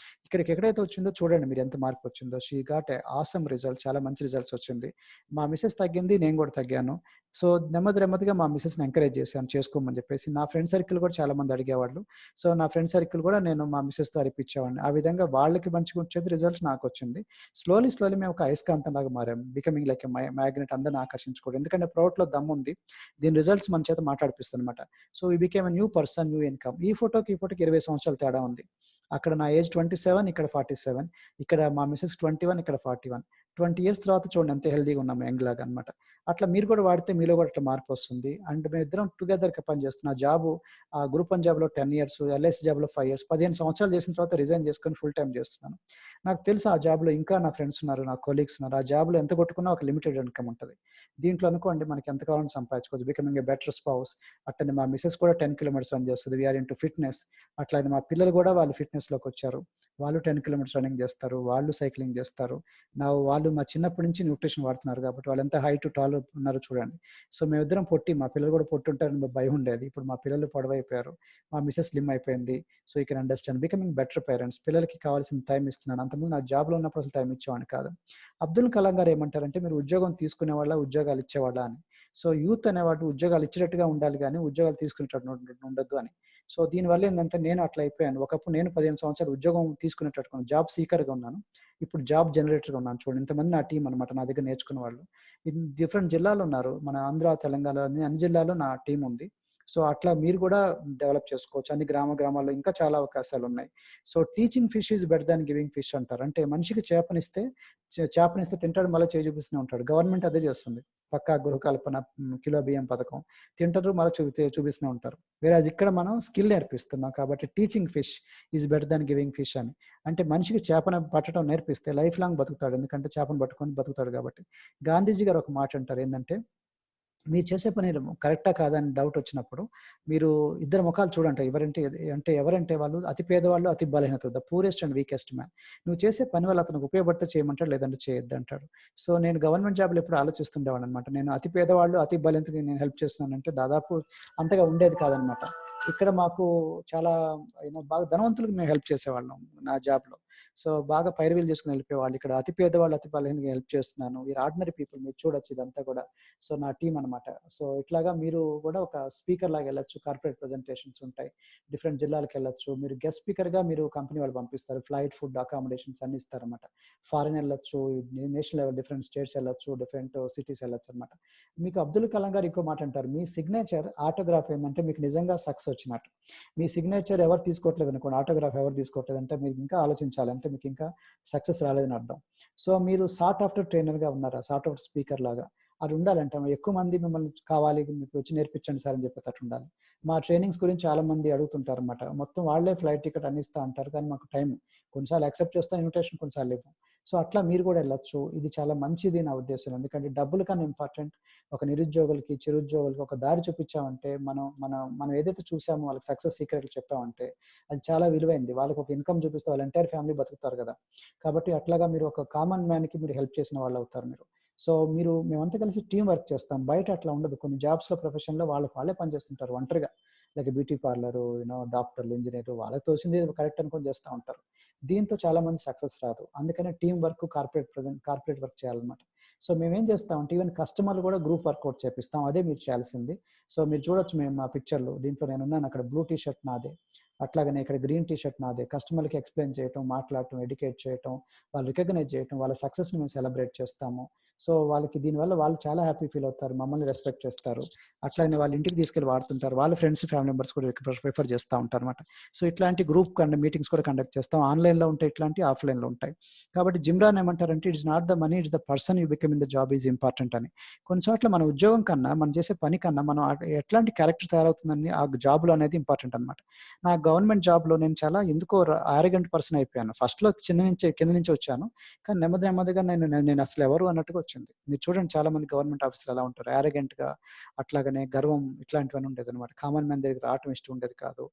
ఇక్కడికి ఎక్కడైతే వచ్చిందో చూడండి మీరు ఎంత మార్పు వచ్చిందో. She got a awesome result. చాలా మంచి రిజల్ట్స్ వచ్చింది. మా మిసెస్ తగ్గింది. నేను కూడా తగ్గాను. సో, నెమ్మదిగా మా మిసెస్‌ని ఎంకరేజ్ చేశాను చేసుకోమని చెప్పేసి. నా ఫ్రెండ్ సర్కిల్ కూడా చాలా మంది అడిగేవాళ్ళు. సో, నా ఫ్రెండ్ సర్కిల్ కూడా నేను మా మిసెస్‌తో అరిపించేవాడిని. ఆ విధంగా వాళ్ళకి మంచిగా వచ్చేది. రిజల్ట్స్ నాకొచ్చింది. స్లోలీ మేము ఒక అయస్కాంతంలాగా మారాం. బికమింగ్ లైక్ ఎ మ్యాగ్నెట్ అందరిని ఆకర్షించుకోవడం. ఎందుకంటే ప్రొడక్ట్‌లో దమ్ముంది. దీని రిజల్ట్స్ మన చేత మాట్లాడిపిస్తుందన్నమాట. So, we became a new person, new income. ఈ ఫోటోకి 20 సంవత్సరాల తేడా ఉంది. అక్కడ నా ఏజ్ 27, ఇక్కడ 47. ఇక్కడ మా మిసెస్ 21, ఇక్కడ 41. 20 ఇయర్స్ తర్వాత చూడండి ఎంత హెల్తీగా ఉన్నాము, యంగ్ లాగా అన్నమాట. అట్లా మీరు కూడా వాడితే మీలో కూడా అట్లా మార్పొస్తుంది. అండ్ మేమిద్దరం టుగెదర్‌గా పనిచేస్తున్నాం. జాబు గ్రూప్ వన్ జాబ్‌లో 10 ఇయర్స్, ఎల్ఐసి జాబ్‌లో 5 ఇయర్స్, 15 సంవత్సరాలు చేసిన తర్వాత రిజైన్ చేసుకొని ఫుల్ టైమ్ చేస్తున్నాను. నాకు తెలుసు ఆ జాబ్‌లో ఇంకా నా ఫ్రెండ్స్ ఉన్నారు, నా కొలీగ్స్ ఉన్నారు. ఆ జాబ్‌లో ఎంత కొట్టుకున్నా ఒక లిమిటెడ్ ఇన్‌కమ్ ఉంటది. దీంట్లో అనుకోండి మనకి ఎంత కావాలన్నా సంపాదించుకోవచ్చు. Becoming a better spouse. అట్లనే మా మిసెస్ కూడా 10 కిలోమీటర్స్ రన్ చేస్తది. We are into fitness. అట్లానే మా పిల్లలు కూడా వాళ్ళు ఫిట్‌నెస్‌లోకొచ్చారు. వాళ్ళు 10 కిలోమీటర్స్ రన్నింగ్ చేస్తారు. వాళ్ళు సైక్లింగ్ చేస్తారు. వాళ్ళు మా చిన్నప్పటి నుంచి న్యూట్రిషన్ వాడుతున్నారు కాబట్టి వాళ్ళు ఎంత హైట్, టాల్ ఉన్నారో చూడండి. సో, మేమిద్దరం పొట్టి, మా పిల్లలు కూడా పొట్టుంటారని భయం ఉండేది. ఇప్పుడు మా పిల్లలు పొడవైపోయారు. మా మిసెస్ స్లిమ్ అయిపోయింది. So, you can understand. Becoming better parents. పిల్లలకి కావాల్సిన టైం ఇస్తున్నాను. అంతకుముందు నా జాబ్‌లో ఉన్నప్పుడు అసలు టైం ఇచ్చేవాడిని కాదు. అబ్దుల్ కలాం గారు ఏమంటారంటే, మీరు ఉద్యోగం తీసుకునేవాళ్ళా, ఉద్యోగాలు ఇచ్చేవాళ్ళా అని. సో, యూత్ అనేవాడు ఉద్యోగాలు ఇచ్చేటట్టుగా ఉండాలి గానీ, ఉద్యోగాలు తీసుకునేటట్టు ఉండొద్దు అని. సో, దీనివల్ల ఏందంటే నేను అట్లా అయిపోయాను. ఒకప్పుడు నేను 15 సంవత్సరాలు ఉద్యోగం తీసుకునేటట్టుగా జాబ్ సీకర్‌గా ఉన్నాను. ఇప్పుడు జాబ్ జనరేటర్‌గా ఉన్నాను చూడండి. ఇంతమంది నా టీమ్ అనమాట. నా దగ్గర నేర్చుకున్న వాళ్ళు. డిఫరెంట్ జిల్లాలో ఉన్నారు. మన ఆంధ్ర, తెలంగాణ అన్ని జిల్లాల్లో నా టీమ్ ఉంది. సో, అట్లా మీరు కూడా డెవలప్ చేసుకోవచ్చు. అన్ని గ్రామాల్లో ఇంకా చాలా అవకాశాలున్నాయి. So, teaching fish is better than giving fish అంటారు. అంటే మనిషికి చేపనిస్తే తింటాడు, మళ్ళా చేయి చూపిస్తూనే ఉంటాడు. గవర్నమెంట్ అదే చేస్తుంది. పక్కా గృహకల్పన, కిలో బియ్యం పథకం. తింటారు, మళ్ళా చూపిస్తూనే ఉంటారు. వేరేజ్ ఇక్కడ మనం స్కిల్ నేర్పిస్తున్నాం కాబట్టి teaching fish is better than giving fish అని. అంటే మనిషికి చేపను పట్టడం నేర్పిస్తే లైఫ్ లాంగ్ బతుకుతాడు. ఎందుకంటే చేపను పట్టుకొని బతుకుతాడు కాబట్టి. గాంధీజీ గారు ఒక మాట అంటారు ఏందంటే, మీరు చేసే పని కరెక్టా కాదా అని డౌట్ వచ్చినప్పుడు మీరు ఇద్దరు ముఖాలు చూడండి. ఎవరంటే వాళ్ళు అతి పేదవాళ్ళు, అతి బలహీనత. The poorest and weakest man. నువ్వు చేసే పని వల్ల అతనికి ఉపయోగపడితే చేయమంటాడు, లేదంటే చేయొద్దంటాడు. సో, నేను గవర్నమెంట్ జాబ్‌లో ఎప్పుడు ఆలోచిస్తుండేవాడినన్నమాట. నేను అతి పేదవాళ్ళు, అతి బలహీనతకి నేను హెల్ప్ చేస్తున్నానంటే దాదాపు అంతగా ఉండేది కాదనమాట. ఇక్కడ మాకు చాలా బాగా ధనవంతులకు మేము హెల్ప్ చేసేవాళ్ళం నా జాబ్‌లో. సో, బాగా పైరవీలు చేసుకొని వెళ్ళిపోయేవాళ్ళు. ఇక్కడ అతి పేదవాళ్ళు, అతి బలహీనంగా హెల్ప్ చేస్తున్నాను. వీరు ఆర్డినరీ పీపుల్, మీరు చూడొచ్చు ఇదంతా కూడా. సో, నా టీమ్ అనమాట. సో, ఇట్లాగా మీరు కూడా ఒక స్పీకర్ లాగా వెళ్ళొచ్చు. కార్పొరేట్ ప్రెజెంటేషన్స్ ఉంటాయి. డిఫరెంట్ జిల్లాలకెళ్ళొచ్చు. మీరు గెస్ట్ స్పీకర్‌గా మీరు కంపెనీ వాళ్ళు పంపిస్తారు. ఫ్లైట్, ఫుడ్, అకామిడేషన్స్ అన్నీ ఇస్తారనమాట. ఫారిన్ ఎళ్ళొచ్చు, నేషనల్ లెవెల్ డిఫరెంట్ స్టేట్స్ ఎళ్ళొచ్చు, డిఫరెంట్ సిటీస్ ఎళ్ళొచ్చనమాట. మీకు అబ్దుల్ కలాం గారు ఇంకో మాట అంటారు. మీ సిగ్నేచర్ ఆటోగ్రాఫ్ ఏందంటే మీకు నిజంగా సక్సెస్ వచ్చినట్టు. మీ సిగ్నేచర్ ఎవరు తీసుకోవట్లేదనుకోండి, ఆటోగ్రాఫ్ ఎవరు తీసుకోవట్లేదంటే మీరు ఇంకా ఆలోచించాలి. అంటే మీకు ఇంకా సక్సెస్ రాలేదని అర్థం. సో, మీరు సార్ట్ ఆఫ్టర్ ట్రైనర్‌గా ఉన్నారా? సార్ట్ ఆఫ్టర్ స్పీకర్ లాగా. అది ఉండాలంటే ఎక్కువ మంది మిమ్మల్ని కావాలి, మీకు వచ్చి నేర్పించండి సార్ అని చెప్పేటట్టు ఉండాలి. మా ట్రైనింగ్స్ గురించి చాలా మంది అడుగుతుంటారన్నమాట. మొత్తం వాళ్ళే ఫ్లైట్ టికెట్ అన్ని ఇస్తా అంటారు. కానీ మాకు టైం కొన్నిసార్లు యాక్సెప్ట్ చేస్తాం ఇన్విటేషన్, కొన్నిసార్లు ఇవ్వం. సో, అట్లా మీరు కూడా వెళ్ళొచ్చు. ఇది చాలా మంచిది నా ఉద్దేశం. ఎందుకంటే డబ్బుల కన్నా ఇంపార్టెంట్ ఒక నిరుద్యోగులకి, చిరుద్యోగులకి ఒక దారి చూపించామంటే మనం ఏదైతే చూసామో వాళ్ళకి సక్సెస్ సీక్రెట్లు చెప్పామంటే అది చాలా విలువైంది. వాళ్ళకి ఒక ఇన్‌కమ్ చూపిస్తే వాళ్ళ ఎంటైర్ ఫ్యామిలీ బతుకుతారు కదా! కాబట్టి అట్లాగా మీరు ఒక కామన్ మ్యాన్‌కి మీరు హెల్ప్ చేసిన వాళ్ళవుతారు మీరు. సో, మేమంతా కలిసి టీమ్ వర్క్ చేస్తాం. బయట అట్లా ఉండదు. కొన్ని జాబ్స్‌లో, ప్రొఫెషన్‌లో వాళ్ళకి వాళ్ళే పనిచేస్తుంటారు ఒంటరిగా. లైక్ బ్యూటీ పార్లరు, డాక్టర్లు, ఇంజినీర్లు వాళ్ళకి తోచింది కరెక్ట్ అనుకోని చేస్తా ఉంటారు. దీంతో చాలా మంది సక్సెస్ రాదు. అందుకనే టీమ్ వర్క్, కార్పొరేట్ వర్క్ చేయాలన్నమాట. సో, మేమేం చేస్తామంటే ఈవెన్ కస్టమర్లు కూడా గ్రూప్ వర్కౌట్ చేపిస్తాం. అదే మీరు చేయాల్సింది. సో, మీరు చూడొచ్చు మేము మా పిక్చర్‌లో దీంట్లో నేనున్నాను. అక్కడ బ్లూ టీ షర్ట్ నాదే. అట్లాగనే ఇక్కడ గ్రీన్ టీ షర్ట్ నాదే. కస్టమర్‌లకి ఎక్స్‌ప్లెయిన్ చేయటం, మాట్లాడటం, ఎడ్యుకేట్ చేయటం, వాళ్ళు రికగ్నైజ్ చేయటం, వాళ్ళ సక్సెస్‌ని మేము సెలబ్రేట్ చేస్తాము. సో, వాళ్ళకి దీనివల్ల వాళ్ళు చాలా హ్యాపీ ఫీల్ అవుతారు. మమ్మల్ని రెస్పెక్ట్ చేస్తారు. అట్లనే వాళ్ళ ఇంటికి తీసుకెళ్ళి వాడుతుంటారు. వాళ్ళ ఫ్రెండ్స్, ఫ్యామిలీ మెంబర్స్ కూడా ప్రిఫర్ చేస్తా ఉంటారన్నమాట. సో, ఇట్లాంటి గ్రూప్ మీటింగ్స్ కూడా కండక్ట్ చేస్తాం. ఆన్‌లైన్‌లో ఉంటాయి, ఇట్లాంటివి ఆఫ్‌లైన్‌లో ఉంటాయి. కాబట్టి జిమ్రాన్ ఏమంటారంటే, it is not the money, it's the person you become in the job is important అని. కొన్ని చోట్ల మన ఉద్యోగం కన్నా, మనం చేసే పని కన్నా మనం ఎట్లాంటి క్యారెక్టర్ తయారవుతుందని ఆ జాబ్‌లో అనేది ఇంపార్టెంట్ అన్నమాట. నా గవర్నమెంట్ జాబ్‌లో నేను చాలా ఎందుకో యారగెంట్ పర్సన్ అయిపోయాను. ఫస్ట్‌లో కింద నుంచే వచ్చాను. కానీ నెమ్మదిగా నేను అసలు ఎవరు అన్నట్టుగా వచ్చింది. మీరు చూడండి చాలా మంది గవర్నమెంట్ ఆఫీసర్లు ఎలా ఉంటారు, యారగెంట్‌గా, అట్లాగనే గర్వం ఇట్లాంటివన్నీ ఉండేదనమాట. కామన్ మ్యాన్ దగ్గరికి రావటం ఇష్టం ఉండేది కాదు.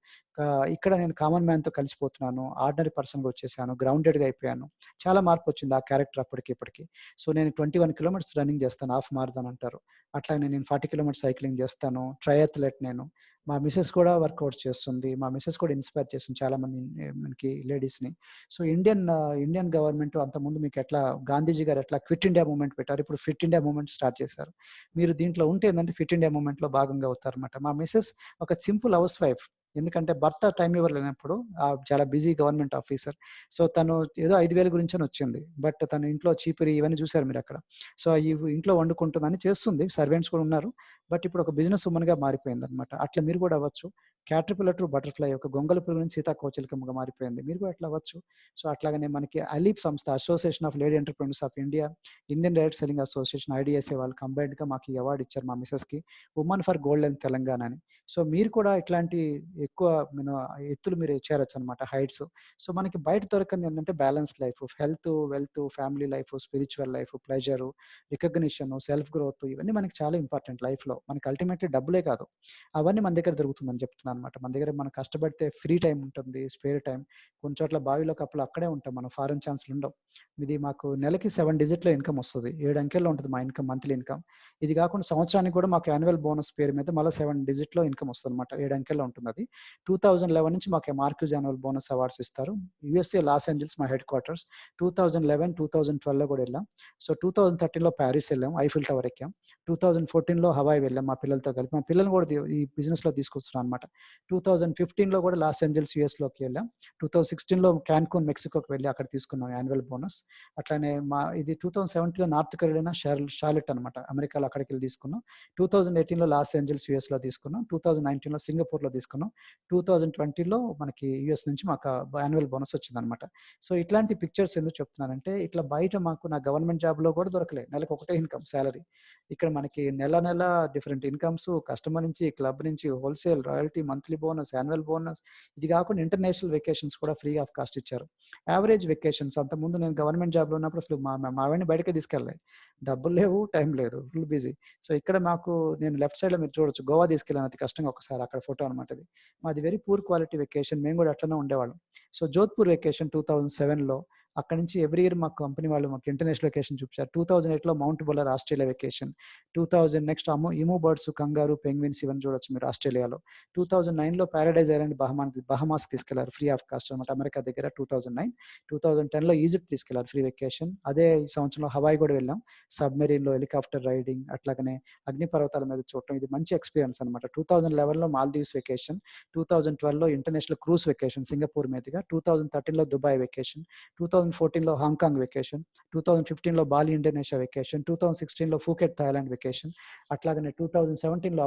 ఇక్కడ నేను కామన్ మ్యాన్‌తో కలిసిపోతున్నాను. ఆర్డినరీ పర్సన్‌గా వచ్చేసాను. గ్రౌండెడ్‌గా అయిపోయాను. చాలా మార్పొచ్చింది ఆ క్యారెక్టర్ అప్పటికి, ఇప్పటికి. సో, నేను 21 కిలోమీటర్స్ రన్నింగ్ చేస్తాను. హాఫ్ మారథాన్ అంటారు. అట్లానే నేను 40 కిలోమీటర్స్ సైక్లింగ్ చేస్తాను. ట్రయాథ్లెట్ నేను. మా మిసెస్ కూడా వర్కౌట్స్ చేస్తుంది. మా మిసెస్ కూడా ఇన్‌స్పైర్ చేస్తుంది చాలా మంది మనకి లేడీస్‌ని. సో, ఇండియన్ గవర్నమెంట్ అంతకుముందు మీకెట్లా గాంధీజీ గారు ఎట్లా క్విట్ ఇండియా మూవ్‌మెంట్ పెట్టారు. ఇప్పుడు ఫిట్ ఇండియా మూవ్‌మెంట్ స్టార్ట్ చేశారు. మీరు దీంట్లో ఉంటే ఏందంటే ఫిట్ ఇండియా మూవ్‌మెంట్‌లో భాగంగా అవుతారన్నమాట. మా మిసెస్ ఒక సింపుల్ హౌస్ వైఫ్. ఎందుకంటే భర్త టైమ్ ఇవ్వలేనప్పుడు చాలా బిజీ గవర్నమెంట్ ఆఫీసర్. సో, తను ఏదో 5,000 గురించని వచ్చింది. బట్ తను ఇంట్లో చీపిరి ఇవన్నీ చూసారు మీరక్కడ. సో, ఇంట్లో వండుకుంటుందని చేస్తుంది. సర్వెంట్స్ కూడా ఉన్నారు. బట్ ఇప్పుడు ఒక బిజినెస్ వుమన్‌గా మారిపోయిందనమాట. అట్లా మీరు కూడా అవ్వచ్చు. క్యాటర్‌పిల్లర్ టు బటర్‌ఫ్లై, ఒక గొంగళి పురుగు నుంచి సీతాకోకచిలుకమ్మగా మారిపోయింది. మీరు కూడా అట్లా అవ్వచ్చు. సో, అట్లాగనే మనకి అలీప్ సంస్థ, association of lady entrepreneurs of India, Indian direct selling association, IDSA వాళ్ళు కంబైన్డ్‌గా మాకు ఈ అవార్డ్ ఇచ్చారు మా మిసెస్‌కి. వుమన్ ఫర్ గోల్డెన్ తెలంగాణ అని. సో, మీరు కూడా ఇట్లాంటి ఎక్కువ ఎత్తులు మీరు చేరొచ్చనమాట, హైట్స్. సో, మనకి బయట దొరకంది ఏందంటే balance life, health, wealth, family life, spiritual life, pleasure, recognition, self growth, ఇవన్నీ మనకి చాలా ఇంపార్టెంట్ లైఫ్‌లో. మనకి అల్టిమేట్‌లీ డబ్బులే కాదు. అవన్నీ మన దగ్గర దొరుకుతుందని చెప్తున్నాననమాట. మన దగ్గర మనం కష్టపడితే ఫ్రీ టైమ్ ఉంటుంది, స్పేర్ టైమ్. కొన్ని చోట్ల బావిలో కప్పులు అక్కడే ఉంటాం మనం. ఫారెన్ ఛాన్స్‌లుండవు. ఇది మాకు నెలకి 7 డిజిట్‌లో ఇన్‌కమ్ వస్తది. 7 అంకెల్లో ఉంటది మా ఇన్‌కమ్, మంత్లీ ఇన్‌కమ్. ఇది కాకుండా సంవత్సరానికి కూడా మాకు యాన్యువల్ బోనస్ పేరు మీద మళ్ళా 7 డిజిట్‌లో ఇన్‌కమ్ వస్తదనమాట. 7 అంకెల్లో ఉంటుందది. 2011 నుంచి మాకు మార్క్యూజ్ యాన్యువల్ బోనస్ అవార్డ్స్ ఇస్తారు. యూఎస్ఏ లాస్ ఏంజెల్స్ మా హెడ్ క్వార్టర్స్. 2011, 2012లో కూడా వెళ్ళాం. సో, 2013లో పారిస్ వెళ్ళాం. ఐఫిల్ టవర్ ఎక్కాం. 2014లో హవాయి వెళ్ళాం మా పిల్లలతో కలిపి. మా పిల్లల్ని కూడా ఈ బిజినెస్‌లో తీసుకొస్తున్నాం అనమాట. 2015లో కూడా లాస్ ఏంజెల్స్ యూఎస్‌లోకి వెళ్ళాం. 2016లో కాన్కూన్ మెక్సికోకి వెళ్ళి అక్కడ తీసుకున్నాం యాన్యువల్ బోనస్. అట్లానే ఇది 2017లో నార్త్ కెరోలినా షార్లెట్ అనమాట. అమెరికాలో అక్కడికెళ్ళి తీసుకున్నాం. 2018లో లాస్ ఏంజెల్స్ యూఎస్‌లో తీసుకున్నాం. 2019లో సింగపూర్‌లో తీసుకున్నాం. 2020లో మనకి యూఎస్ నుంచి మాకు యాన్యువల్ బోనస్ వచ్చిందనమాట. సో, ఇట్లాంటి పిక్చర్స్ ఎందుకు చెప్తున్నానంటే, ఇట్లా బయట మాకు నా గవర్నమెంట్ జాబ్‌లో కూడా దొరకలే. నెలకు ఒకటే ఇన్‌కమ్ సాలరీ. ఇక్కడ మనకి నెల నెల డిఫరెంట్ ఇన్‌కమ్స్, కస్టమర్ నుంచి, క్లబ్ నుంచి, wholesale, royalty, monthly bonus, annual bonus. ఇది కాకుండా ఇంటర్నేషనల్ వెకేషన్స్ కూడా ఫ్రీ ఆఫ్ కాస్ట్ ఇచ్చారు. యావరేజ్ వెకేషన్స్ అంతకుముందు నేను గవర్నమెంట్ జాబ్‌లో ఉన్నప్పుడు అసలు మా ఆవిడని బయటకే తీసుకెళ్ళలే. డబ్బులు లేవు, టైం లేదు. Full busy. సో, ఇక్కడ మాకు నేను లెఫ్ట్ సైడ్‌లో మీరు చూడొచ్చు. గోవా తీసుకెళ్ళాను అతి కష్టంగా ఒకసారి. అక్కడ ఫోటో అనమాట ఇది. మాది వెరీ పూర్ క్వాలిటీ వెకేషన్. మేము కూడా అట్లనే ఉండేవాళ్ళం. సో, జోధ్‌పూర్ వెకేషన్ 2007లో. అక్కడి నుంచి ఎవ్రీ ఇయర్ మా కంపెనీ వాళ్ళు మాకు ఇంటర్నేషనల్ వెకేషన్ చూపించారు. 2008లో mount బుల్లర్ Australia vacation. 2000 next ఇము birds, కంగారు, పెంగ్విన్స్ ఇవన్నీ చూడొచ్చు మీరు ఆస్ట్రేలియాలో. 2009లో పారడైజ్ ఐలాండ్ బహమాస్ తీసుకెళ్లారు ఫ్రీ ఆఫ్ కాస్ట్ అనమాట, అమెరికా దగ్గర. 2009. 2010లో ఈజిప్ట్ తీసుకెళ్లారు ఫ్రీ వెకేషన్. అదే సంవత్సరంలో హవాయి కూడా వెళ్ళాం. సబ్‌మెరైన్‌లో హెలికాప్టర్ రైడింగ్, అట్లాగనే అగ్నిపర్వతాల మీద చూడటం. ఇది మంచి ఎక్స్‌పీరియన్స్ అనమాట. 2011లో మాల్దీవ్స్ వెకేషన్. 2012లో ఇంటర్నేషనల్ క్రూజ్ వెకేషన్ సింగపూర్ మీదుగా. 2013లో దుబాయ్ వెకేషన్. 2014లో హాంకాంగ్ వెకేషన్. 2015లో బాలి ఇండోనేషియా వెకేషన్. 2016లో ఫూకెట్ థాయిలాండ్ వెకేషన్. అట్లాగనే 2017లో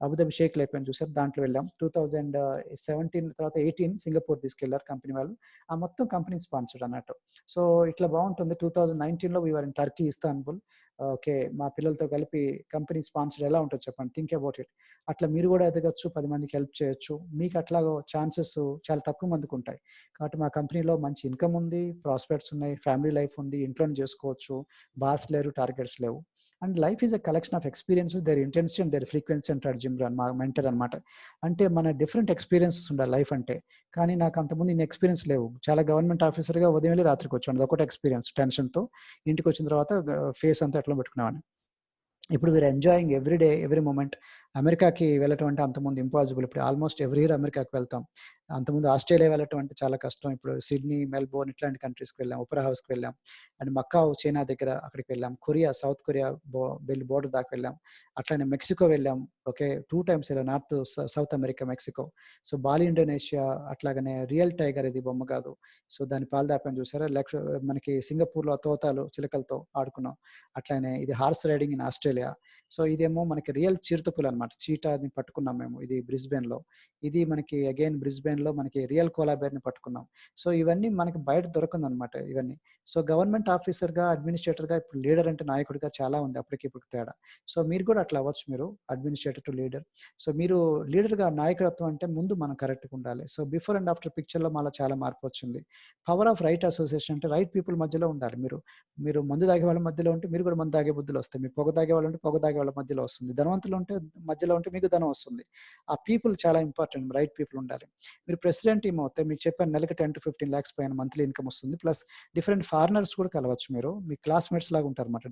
అబుదాబి షేక్ లేక్ అని చూసారు, దాంట్లో వెళ్ళాం. 2017 తర్వాత 18 సింగపూర్ తీసుకెళ్లారు కంపెనీ వాళ్ళు. ఆ మొత్తం కంపెనీ స్పాన్సర్డ్ అన్నట్టు. సో, ఇట్లా బాగుంటుంది. 2019లో we were in Turkey, Istanbul. Okay. మా పిల్లలతో కలిపి కంపెనీ స్పాన్సర్డ్ ఎలా ఉంటది చెప్పండి. Think about it. అట్లా మీరు కూడా ఎదగొచ్చు. 10 మందికి హెల్ప్ చేయొచ్చు. మీకు అట్లాగా ఛాన్సెస్ చాలా తక్కువ మందికుంటాయి. కాబట్టి మా కంపెనీలో మంచి ఇన్‌కమ్ ఉంది, ప్రాస్పెక్ట్స్ ఉన్నాయి, ఫ్యామిలీ లైఫ్ ఉంది, ఇంట్లోనే చేసుకోవచ్చు. బాస్ లేరు, టార్గెట్స్ లేవు. And life is a collection of experiences, their intensity and their frequency అంటాడు జిమ్ రన్ మా మెంటర్ అనమాట. అంటే మన డిఫరెంట్ ఎక్స్‌పీరియన్సెస్ ఉండాలి లైఫ్ అంటే. కానీ నాకు అంతకుముందు ఇన్ని ఎక్స్‌పీరియన్స్ లేవు. చాలా గవర్నమెంట్ ఆఫీసర్‌గా ఉదయం వెళ్లి రాత్రికొచ్చేవాడిని. అదొకటే ఎక్స్‌పీరియన్స్ టెన్షన్‌తో. ఇంటికొచ్చిన తర్వాత ఫేస్ అంతా ఎట్లా పెట్టుకునేవాడిని. ఇప్పుడు we are enjoying every day, every moment. అమెరికాకి వెళ్ళటం అంటే అంతకుముందు ఇంపాసిబుల్. ఇప్పుడు ఆల్మోస్ట్ ఎవ్రీ ఇయర్ అమెరికాకి వెళ్తాం. అంతకుముందు ఆస్ట్రేలియా వెళ్ళటం అంటే చాలా కష్టం. ఇప్పుడు సిడ్నీ, మెల్బోర్న్ ఇట్లాంటి కంట్రీస్‌కి వెళ్ళాం. ఒపెరా హౌస్‌కి వెళ్ళాం. అండ్ మక్కావ్ చైనా దగ్గర అక్కడికి వెళ్ళాం. కొరియా, సౌత్ కొరియా వెళ్ళి బోర్డర్ దాకా వెళ్ళాం. అట్లనే మెక్సికో వెళ్ళాం. ఓకే. 2 టైమ్స్ వెళ్ళాం. South America, Mexico. So, Bali Indonesia, అట్లాగనే రియల్ టైగర్, ఇది బొమ్మ కాదు. సో, దాని పాలు తాపాను చూసారా? మనకి సింగపూర్‌లో తోతాలు, చిలకలతో ఆడుకున్నాం. అట్లానే ఇది horse riding in Australia. So ఇదేమో మనకి రియల్ చిరుతపులి అనమాట. చీటాని పట్టుకున్నాం మేము. ఇది బ్రిస్బేన్‌లో. ఇది మనకి అగైన్ బ్రిస్బేన్‌లో మనకి రియల్ కోలా బేర్‌ని పట్టుకున్నాం. సో ఇవన్నీ మనకి బయట దొరకదనమాట ఇవన్నీ. సో గవర్నమెంట్ ఆఫీసర్‌గా, అడ్మినిస్ట్రేటర్‌గా ఇప్పుడు లీడర్ అంటే నాయకుడిగా చాలా ఉంది అప్పటికి ఇప్పటికి తేడా. సో మీరు కూడా అట్లా అవ్వచ్చు మీరు అడ్మినిస్ట్రేటర్ టు లీడర్. సో మీరు లీడర్‌గా నాయకత్వం అంటే ముందు మనం కరెక్ట్‌గా ఉండాలి. సో బిఫోర్ అండ్ ఆఫ్టర్ పిక్చర్‌లో మాలో చాలా మార్పు వచ్చింది. పవర్ ఆఫ్ రైట్ అసోసియేషన్ అంటే రైట్ పీపుల్ మధ్యలో ఉండాలి మీరు. మీరు మందు తాగే వాళ్ళ మధ్యలో ఉంటే మీరు కూడా మందు తాగే బుద్ధులొస్తాయి. మీరు పొగ తాగే వాళ్ళు ఉంటే పొగ తాగే వాళ్ళ మధ్యలో వస్తుంది. ధనవంతులు ఉంటే మధ్యలో ఉంటే మీకు ధనం వస్తుంది. ఆ పీపుల్ చాలా ఇంపార్టెంట్. రైట్ పీపుల్ ఉండాలి. మీరు ప్రెసిడెంట్ టీమ్ అవుతే మీకు చెప్పాను నెలకి 10-15 లాక్స్ పైన మంత్లీ ఇన్‌కమ్ వస్తుంది. ప్లస్ డిఫరెంట్ ఫారినర్స్ కూడా కలవచ్చు మీరు. మీ క్లాస్‌మేట్స్ లాగా ఉంటారన్నమాట.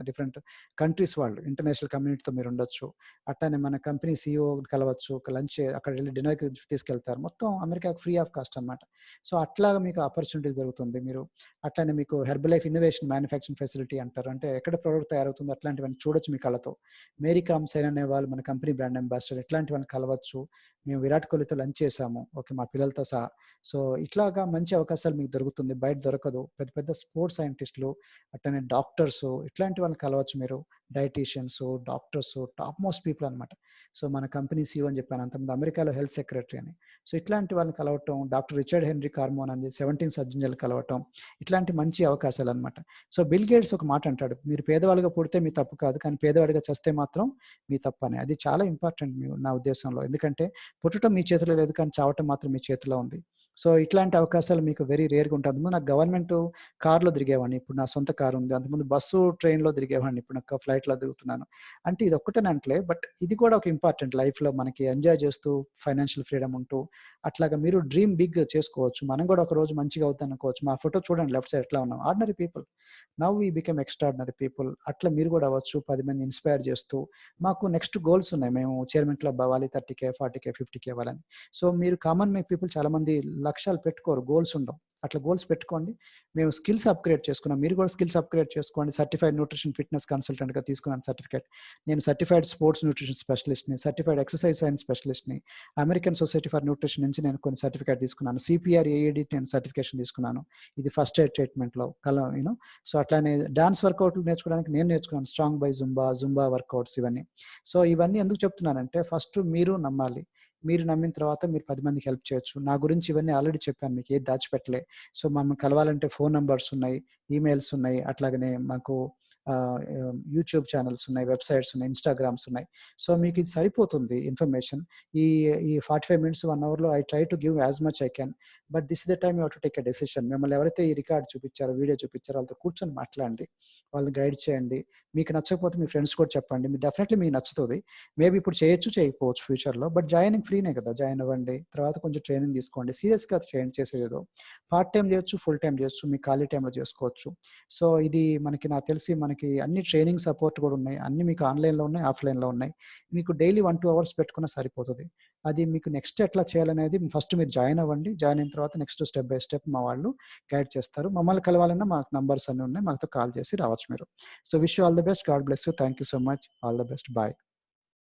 డిఫరెంట్ కంట్రీస్ వాళ్ళు. ఇంటర్నేషనల్ కమ్యూనిటీతో మీరు ఉండొచ్చు. అట్లనే మన కంపెనీ సీఈఓ కలవచ్చు. ఒక లంచ్ అక్కడ వెళ్లి డిన్నర్‌కి తీసుకెళ్తారు. మొత్తం అమెరికాకి ఫ్రీ ఆఫ్ కాస్ట్ అన్నమాట. సో అట్లాగా మీకు ఆపర్చునిటీ దొరుకుతుంది. మీరు అట్లనే మీకు హెర్బలైఫ్ ఇన్నోవేషన్ మ్యానుఫ్యాక్చరింగ్ ఫెసిలిటీ అంటారు. అంటే ఎక్కడ ప్రొడక్ట్ తయారవుతుందో అట్లాంటివన్నీ చూడొచ్చు మీ కళ్ళతో. మేరీ కామ్ సైన్ అనే వాళ్ళు మన కంపెనీ బ్రాండ్ అంబాసిడర్ ఇట్లాంటివన్నీ కలవచ్చు. మేము విరాట్ కోహ్లీతో లంచ్ చేసాము. ఓకే. మా పిల్లలతో సహా. సో ఇట్లాగా మంచి అవకాశాలు మీకు దొరుకుతుంది. బయట దొరకదు. పెద్ద పెద్ద స్పోర్ట్స్ సైంటిస్ట్‌లు, అట్లనే డాక్టర్సు ఇట్లాంటి వాళ్ళని కలవచ్చు మీరు. డైటీషియన్సు, డాక్టర్సు, టాప్ మోస్ట్ పీపుల్ అనమాట. సో మన కంపెనీ సీఈఓ అని చెప్పాను. అంతకుముందు అమెరికాలో హెల్త్ సెక్రటరీ అని. సో ఇట్లాంటి వాళ్ళని కలవటం, డాక్టర్ రిచర్డ్ హెన్రీ కార్మోన్ అని 17 సర్జన్ జనరల్ కలవటం, ఇట్లాంటి మంచి అవకాశాలనమాట. సో బిల్ గేట్స్ ఒక మాట అంటాడు. మీరు పేదవాళ్ళుగా పుడితే మీ తప్పు కాదు. కానీ పేదవాడిగా చస్తే మాత్రం మీ తప్పని. అది చాలా ఇంపార్టెంట్ నా ఉద్దేశంలో. ఎందుకంటే పుట్టటం మీ చేతిలో లేదు. కానీ చావటం మాత్రం మీ చేతిలో ఉంది. సో ఇట్లాంటి అవకాశాలు మీకు వెరీ రేర్‌గా ఉంటాయి. అంతకుముందు నాకు గవర్నమెంట్ కార్‌లో తిరిగేవాడిని. ఇప్పుడు నా సొంత కార్ ఉంది. అంతకుముందు బస్సు, ట్రైన్‌లో తిరిగేవాడిని. ఇప్పుడు నాకు ఫ్లైట్‌లో తిరుగుతున్నాను. అంటే ఇది ఒక్కటేనంటలే. బట్ ఇది కూడా ఒక ఇంపార్టెంట్ లైఫ్‌లో మనకి ఎంజాయ్ చేస్తూ ఫైనాన్షియల్ ఫ్రీడమ్ ఉంటూ అట్లాగా మీరు డ్రీమ్ బిగ్ చేసుకోవచ్చు. మనం కూడా ఒకరోజు మంచిగా అవుతాం అనుకోవచ్చు. మా ఫోటో చూడండి లెఫ్ట్ సైడ్ ఎట్లా ఉన్నాం. Ordinary people. Now we become extraordinary people. అట్లా మీరు కూడా అవ్వచ్చు. 10 మందిని ఇన్‌స్పైర్ చేస్తూ మాకు నెక్స్ట్ గోల్స్ ఉన్నాయి. మేము చైర్మన్ క్లబ్ అవ్వాలి. 30,000, 40,000, 50,000 అవ్వాలని. సో మీరు కామన్ మ్యాన్ పీపుల్ చాలామంది లక్ష్యాలు పెట్టుకోరు. గోల్స్ ఉండవు. అట్లా గోల్స్ పెట్టుకోండి. మేము స్కిల్స్ అప్‌గ్రేడ్ చేసుకున్నాం. మీరు కూడా స్కిల్స్ అప్‌గ్రేడ్ చేసుకోండి. సర్టిఫైడ్ న్యూట్రిషన్ ఫిట్‌నెస్ కన్సల్టెంట్‌గా తీసుకున్నాను సర్టిఫికేట్. నేను సర్టిఫైడ్ స్పోర్ట్స్ న్యూట్రిషన్ స్పెషలిస్ట్‌ని, సర్టిఫైడ్ ఎక్సర్‌సైజ్ సైన్స్ స్పెషలిస్ట్‌ని, అమెరికన్ సొసైటీ ఫర్ న్యూట్రిషన్ నుంచి నేను కొన్ని సర్టిఫికేట్ తీసుకున్నాను. సీపీఆర్, ఏఈడీ నేను సర్టిఫికేషన్ తీసుకున్నాను. ఇది ఫస్ట్ ఎయిడ్ ట్రీట్మెంట్‌లో సో అట్లానే డాన్స్ వర్కౌట్లు నేర్చుకోవడానికి నేను నేర్చుకున్నాను. స్ట్రాంగ్ బై జుంబా వర్కౌట్స్ ఇవన్నీ. సో ఇవన్నీ ఎందుకు చెప్తున్నానంటే ఫస్ట్ మీరు నమ్మాలి. మీరు నమ్మిన తర్వాత మీరు 10 మందికి హెల్ప్ చేయొచ్చు. నా గురించి ఇవన్నీ ఆల్రెడీ చెప్పాను మీకు. ఏది దాచిపెట్టలే. సో మమ్మల్ని కలవాలంటే ఫోన్ నంబర్స్ ఉన్నాయి, ఈమెయిల్స్ ఉన్నాయి. అట్లాగనే మాకు యూట్యూబ్ ఛానెల్స్ ఉన్నాయి, వెబ్‌సైట్స్ ఉన్నాయి, ఇన్‌స్టాగ్రామ్స్ ఉన్నాయి. సో మీకు ఇది సరిపోతుంది ఇన్ఫర్మేషన్. ఈ ఈ 45 మినిట్స్, 1 అవర్‌లో I try to give as much I can. But this is the time you have to take a decision. మిమ్మల్ని ఎవరైతే ఈ రికార్డ్ చూపించారో, వీడియో చూపించారో వాళ్ళతో కూర్చొని మాట్లాడండి. వాళ్ళని గైడ్ చేయండి. మీకు నచ్చకపోతే మీ ఫ్రెండ్స్ కూడా చెప్పండి. డెఫినెట్‌లీ మీకు నచ్చుతది. మేబీ ఇప్పుడు చేయొచ్చు, చేయకపోవచ్చు ఫ్యూచర్‌లో. బట్ జాయినింగ్ ఫ్రీనే కదా! జాయిన్ అవ్వండి. తర్వాత కొంచెం ట్రైనింగ్ తీసుకోండి. సీరియస్‌గా చేసేదేదో. పార్ట్ టైమ్ చేయొచ్చు, ఫుల్ టైమ్ చేయొచ్చు. మీ ఖాళీ టైమ్‌లో చేసుకోవచ్చు. సో ఇది నాకు తెలిసి మనకి అన్ని ట్రైనింగ్ సపోర్ట్ కూడా ఉన్నాయి. అన్నీ మీకు ఆన్‌లైన్‌లో ఉన్నాయి, ఆఫ్‌లైన్‌లో ఉన్నాయి. మీకు డైలీ 1-2 అవర్స్ పెట్టుకున్నా సరిపోతది. అది మీకు నెక్స్ట్ ఎట్లా చేయాలనేది ఫస్ట్ మీరు జాయిన్ అవ్వండి. జాయిన్ అయిన తర్వాత నెక్స్ట్ స్టెప్ బై స్టెప్ మా వాళ్ళు గైడ్ చేస్తారు. మమ్మల్ని కలవాలన్నా మాకు నంబర్స్ అన్నీ ఉన్నాయి. మాతో కాల్ చేసి రావచ్చు మీరు. So wish you all the best. God bless you. Thank you so much. All the best. By.